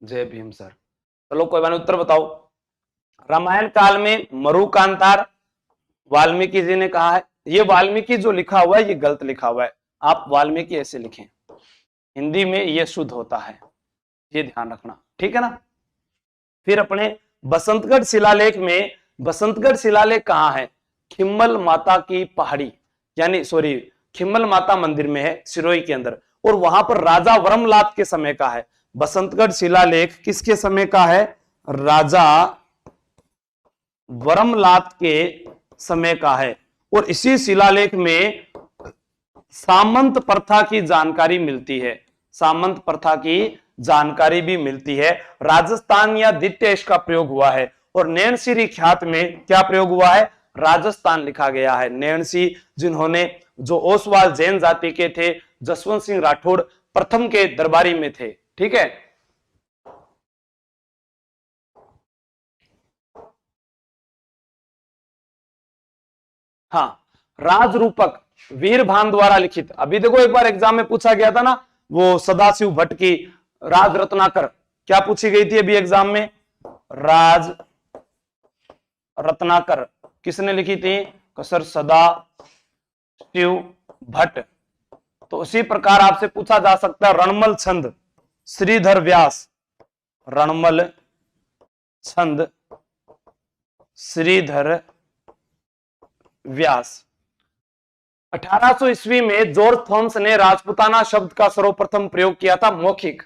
जय भीम सर। चलो कोई बात नहीं, उत्तर बताओ। रामायण काल में मरु कांतार वाल्मीकि जी ने कहा है। ये वाल्मीकि जो लिखा हुआ है ये गलत लिखा हुआ है, आप वाल्मीकि ऐसे लिखें, हिंदी में ये शुद्ध होता है, ये ध्यान रखना, ठीक है ना। फिर अपने बसंतगढ़ शिलालेख में, बसंतगढ़ शिलालेख कहां है? खिम्मल माता की पहाड़ी, यानी सॉरी खिम्मल माता मंदिर में है सिरोही के अंदर, और वहां पर राजा वरमलात के समय का है। बसंतगढ़ शिलालेख किसके समय का है? राजा वरमलात के समय का है। और इसी शिलालेख में सामंत प्रथा की जानकारी मिलती है, सामंत प्रथा की जानकारी भी मिलती है। राजस्थान या द्वितीय इसका प्रयोग हुआ है। और नैनसिरी ख्यात में क्या प्रयोग हुआ है? राजस्थान लिखा गया है। नैनसी जिन्होंने, जो ओसवाल जैन जाति के थे, जसवंत सिंह राठौड़ प्रथम के दरबारी में थे, ठीक है। हाँ राजरूपक वीरभान द्वारा लिखित। अभी देखो एक बार एग्जाम में पूछा गया था ना, वो सदाशिव भट्ट की राज रत्नाकर, क्या पूछी गई थी अभी एग्जाम में? राज रत्नाकर किसने लिखी थी? सर सदाशिव भट्ट। तो उसी प्रकार आपसे पूछा जा सकता है रणमल छंद श्रीधर व्यास, रणमल छंद श्रीधर व्यास। 1800 ईस्वी में जॉर्ज थॉमस ने राजपुताना शब्द का सर्वप्रथम प्रयोग किया था, मौखिक।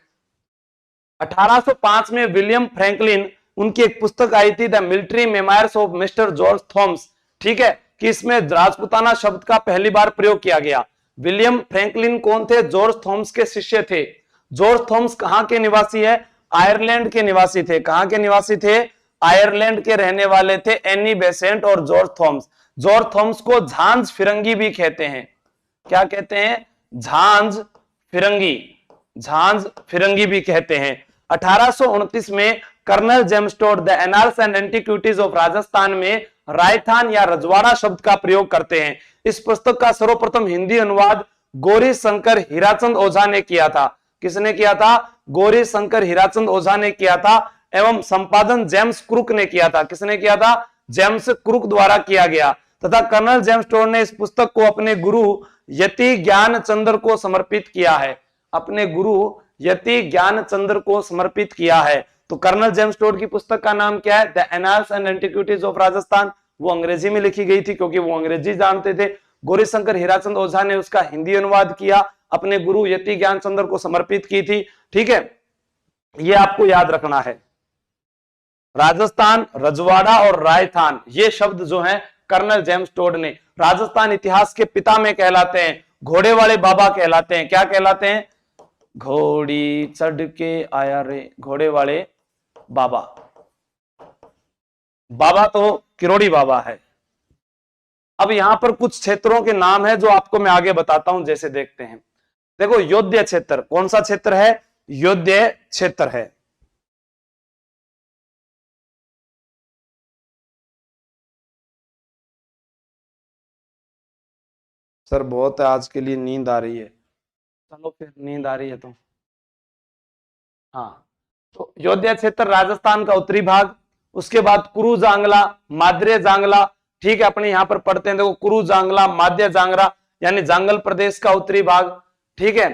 1805 में विलियम फ्रैंकलिन, उनकी एक पुस्तक आई थी the military memoirs of mister George Thomas, ठीक है, कि इसमें राजपुताना शब्द का पहली बार प्रयोग किया गया। विलियम फ्रैंकलिन कौन थे? जॉर्ज थॉमस के शिष्य थे। जॉर्ज थॉमस कहां के निवासी है? आयरलैंड के निवासी थे। कहां के निवासी थे? आयरलैंड के रहने वाले थे एनी बेसेंट और जॉर्ज थॉमस। जॉर्ज थॉमस को झांझ फिरंगी भी कहते हैं। क्या कहते हैं? झांझ फिरंगी, झांझ फिरंगी भी कहते हैं। 1829 में Colonel James Tod the Annals and Antiquities of Rajasthan में रायथान या रजवाड़ा शब्द का प्रयोग करते हैं। इस पुस्तक का सर्वप्रथम हिंदी अनुवाद गौरी शंकर हीराचंद ओझा ने किया था। किसने किया था? गौरी शंकर हीराचंद ओझा ने किया था। एवं संपादन जेम्स क्रुक ने किया था। किसने किया था? जेम्स क्रुक द्वारा किया गया। तथा कर्नल जेम्स टोड ने इस पुस्तक को अपने गुरु यति ज्ञान चंद्र को समर्पित किया है। अपने गुरु यति ज्ञानचंद्र को समर्पित किया है? तो कर्नल जेम्स टोड की पुस्तक का नाम क्या है? The Annals and antiquities of Rajasthan. वो अंग्रेजी में लिखी गई थी क्योंकि वो अंग्रेजी जानते थे। गौरीशंकर हीराचंद ओझा ने उसका हिंदी अनुवाद किया, अपने गुरु यति ज्ञानचंद्र को समर्पित की थी। ठीक है, ये आपको याद रखना है। राजस्थान, रजवाड़ा और रायथान, ये शब्द जो हैं कर्नल जेम्स टोड ने, राजस्थान इतिहास के पिता में कहलाते हैं, घोड़े वाले बाबा कहलाते हैं। क्या कहलाते हैं? घोड़ी चढ़ के आया रे घोड़े वाले बाबा। बाबा तो किरोड़ी बाबा है। अब यहां पर कुछ क्षेत्रों के नाम है जो आपको मैं आगे बताता हूं, जैसे देखते हैं। देखो, योध्य क्षेत्र, कौन सा क्षेत्र है? योध्य क्षेत्र है। सर बहुत है, आज के लिए नींद आ रही है। चलो फिर, नींद आ रही है तो हाँ। तो योध्या क्षेत्र राजस्थान का उत्तरी भाग, उसके बाद कुरु जांगला, माद्रे जांगला। ठीक है, अपने यहां पर पढ़ते हैं, देखो कुरु जांगला, माध्य जांगरा यानी जांगल प्रदेश का उत्तरी भाग। ठीक है,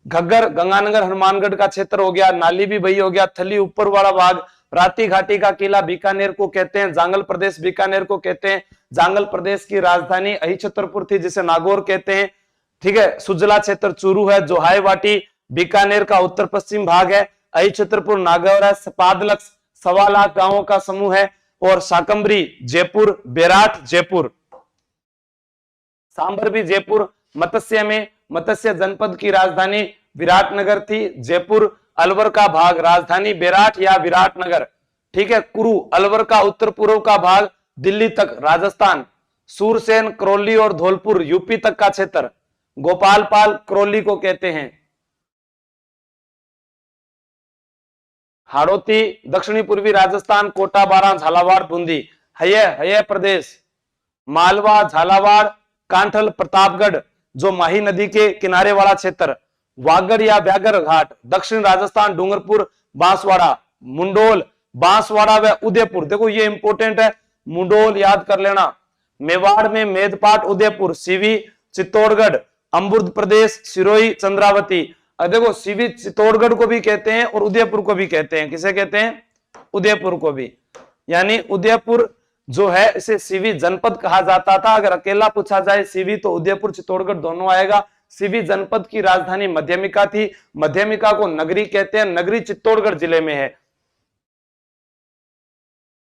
घग्गर, गंगानगर, हनुमानगढ़ का क्षेत्र हो गया, नाली भी वही हो गया, थली ऊपर वाला भाग, राती घाटी का किला बीकानेर को कहते हैं, जांगल प्रदेश बीकानेर को कहते हैं। जांगल प्रदेश की राजधानी अहिछत्रपुर थी जिसे नागौर कहते हैं। ठीक है, सुजला क्षेत्र चूरू है, जोहाई वाटी बीकानेर का उत्तर पश्चिम भाग है, अहिछत्रपुर नागौर है, सपादलक्स 1.25 लाख गांवों का समूह है, और शाकंभरी जयपुर, बेराट जयपुर, सांबर भी जयपुर। मत्स्य में मत्स्य जनपद की राजधानी विराटनगर थी, जयपुर अलवर का भाग राजधानी बेराट या विराटनगर। ठीक है, कुरु अलवर का उत्तर पूर्व का भाग दिल्ली तक राजस्थान, सूरसेन, करौली और धौलपुर यूपी तक का क्षेत्र, गोपालपाल करौली को कहते हैं। हाड़ौती दक्षिणी पूर्वी राजस्थान, कोटा, बारां, झालावाड़, बूंदी, हय प्रदेश, मालवा, झालावाड़, कांठल, प्रतापगढ़ जो माही नदी के किनारे वाला क्षेत्र, वागड़ या व्याघ्र घाट, दक्षिण राजस्थान, डूंगरपुर, बांसवाड़ा, मुंडोल, बांसवाड़ा व उदयपुर। देखो ये इंपॉर्टेंट है, मुंडोल याद कर लेना। मेवाड़ में मेदपाट, उदयपुर, सीवी, चित्तौड़गढ़, अमृत प्रदेश, सिरोही, चंद्रावती। देखो सीवी चित्तौड़गढ़ को भी कहते हैं और उदयपुर को भी कहते हैं। किसे कहते हैं? उदयपुर को भी। यानी उदयपुर जो है इसे सीवी जनपद कहा जाता था। अगर अकेला पूछा जाए सीवी तो उदयपुर चित्तौड़गढ़ दोनों आएगा। सीवी जनपद की राजधानी मध्यमिका थी, मध्यमिका को नगरी कहते हैं, नगरी चित्तौड़गढ़ जिले में है।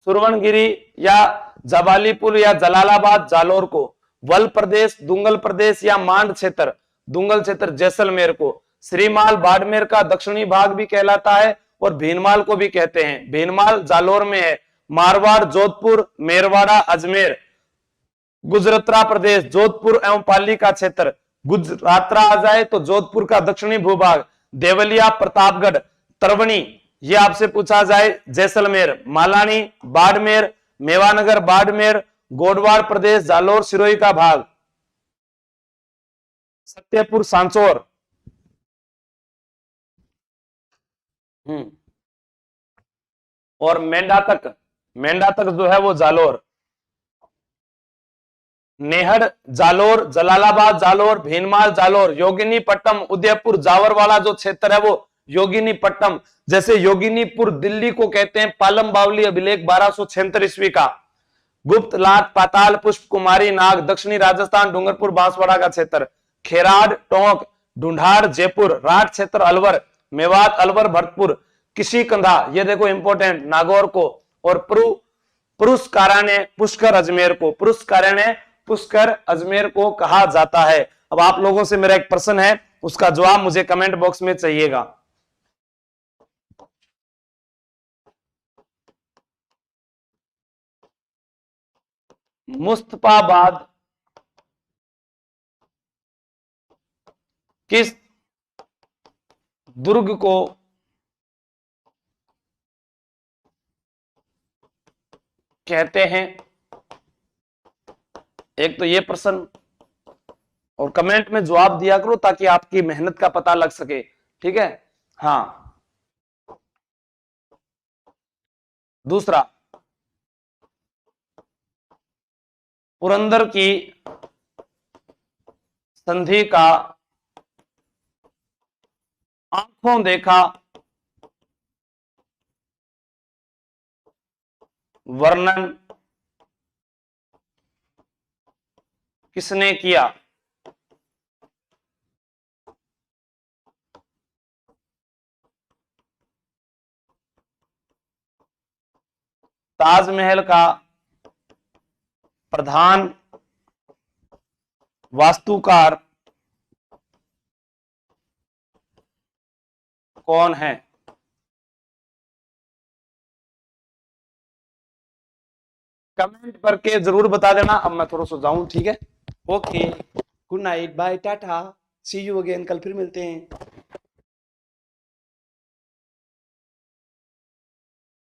सुरवणगिरी या जबालीपुर या जलालाबाद जालोर को, वल प्रदेश, दुंगल प्रदेश या मांड क्षेत्र, दुंगल क्षेत्र जैसलमेर को, श्रीमाल बाड़मेर का दक्षिणी भाग भी कहलाता है और भीनमाल को भी कहते हैं। भीनमाल जालोर में है। मारवाड़, जोधपुर, मेरवाड़ा, अजमेर, गुजरातरा प्रदेश, जोधपुर एवं पाली का क्षेत्र, गुजरातरा आ जाए तो जोधपुर का दक्षिणी भूभाग, देवलिया, प्रतापगढ़, तरवनी, ये आपसे पूछा जाए जैसलमेर, मालानी, बाड़मेर, मेवानगर, बाड़मेर, गोडवाड़ प्रदेश, जालोर, सिरोही का भाग, सत्यपुर, सांचौर, और मेंढा तक जो है वो जालोर, नेहड़ जालोर, जलालाबाद जालोर, भीनमाल जालोर, योगिनीपट्टम, उदयपुर, जावरवाड़ा जो क्षेत्र है वो योगिनीपट्टम। जैसे योगिनीपुर दिल्ली को कहते हैं, पालम बावली अभिलेख 1276 ईस्वी का, गुप्त लाट, पाताल पुष्प, कुमारी नाग, दक्षिणी राजस्थान, डूंगरपुर, बांसवाड़ा का क्षेत्र, खेराड, टोंक, ढूंढाड़, जयपुर, राठ क्षेत्र अलवर, मेवात, अलवर, भरतपुर, किसी कंधा, ये देखो इंपोर्टेंट, नागौर को, और पुरुषकाराने, पुष्कर, अजमेर को, पुरुषकाराने, पुष्कर, अजमेर को कहा जाता है। अब आप लोगों से मेरा एक प्रश्न है, उसका जवाब मुझे कमेंट बॉक्स में चाहिएगा। मुस्तफाबाद किस दुर्ग को कहते हैं? एक तो ये प्रश्न, और कमेंट में जवाब दिया करो ताकि आपकी मेहनत का पता लग सके। ठीक है, हाँ। दूसरा, पुरंदर की संधि का आंखों देखा वर्णन किसने किया? ताजमहल का प्रधान वास्तुकार कौन है? कमेंट करके जरूर बता देना। अब मैं थोड़ा सा जाऊं, ठीक है? Okay, good night, bye, tata, see you again, कल फिर मिलते हैं।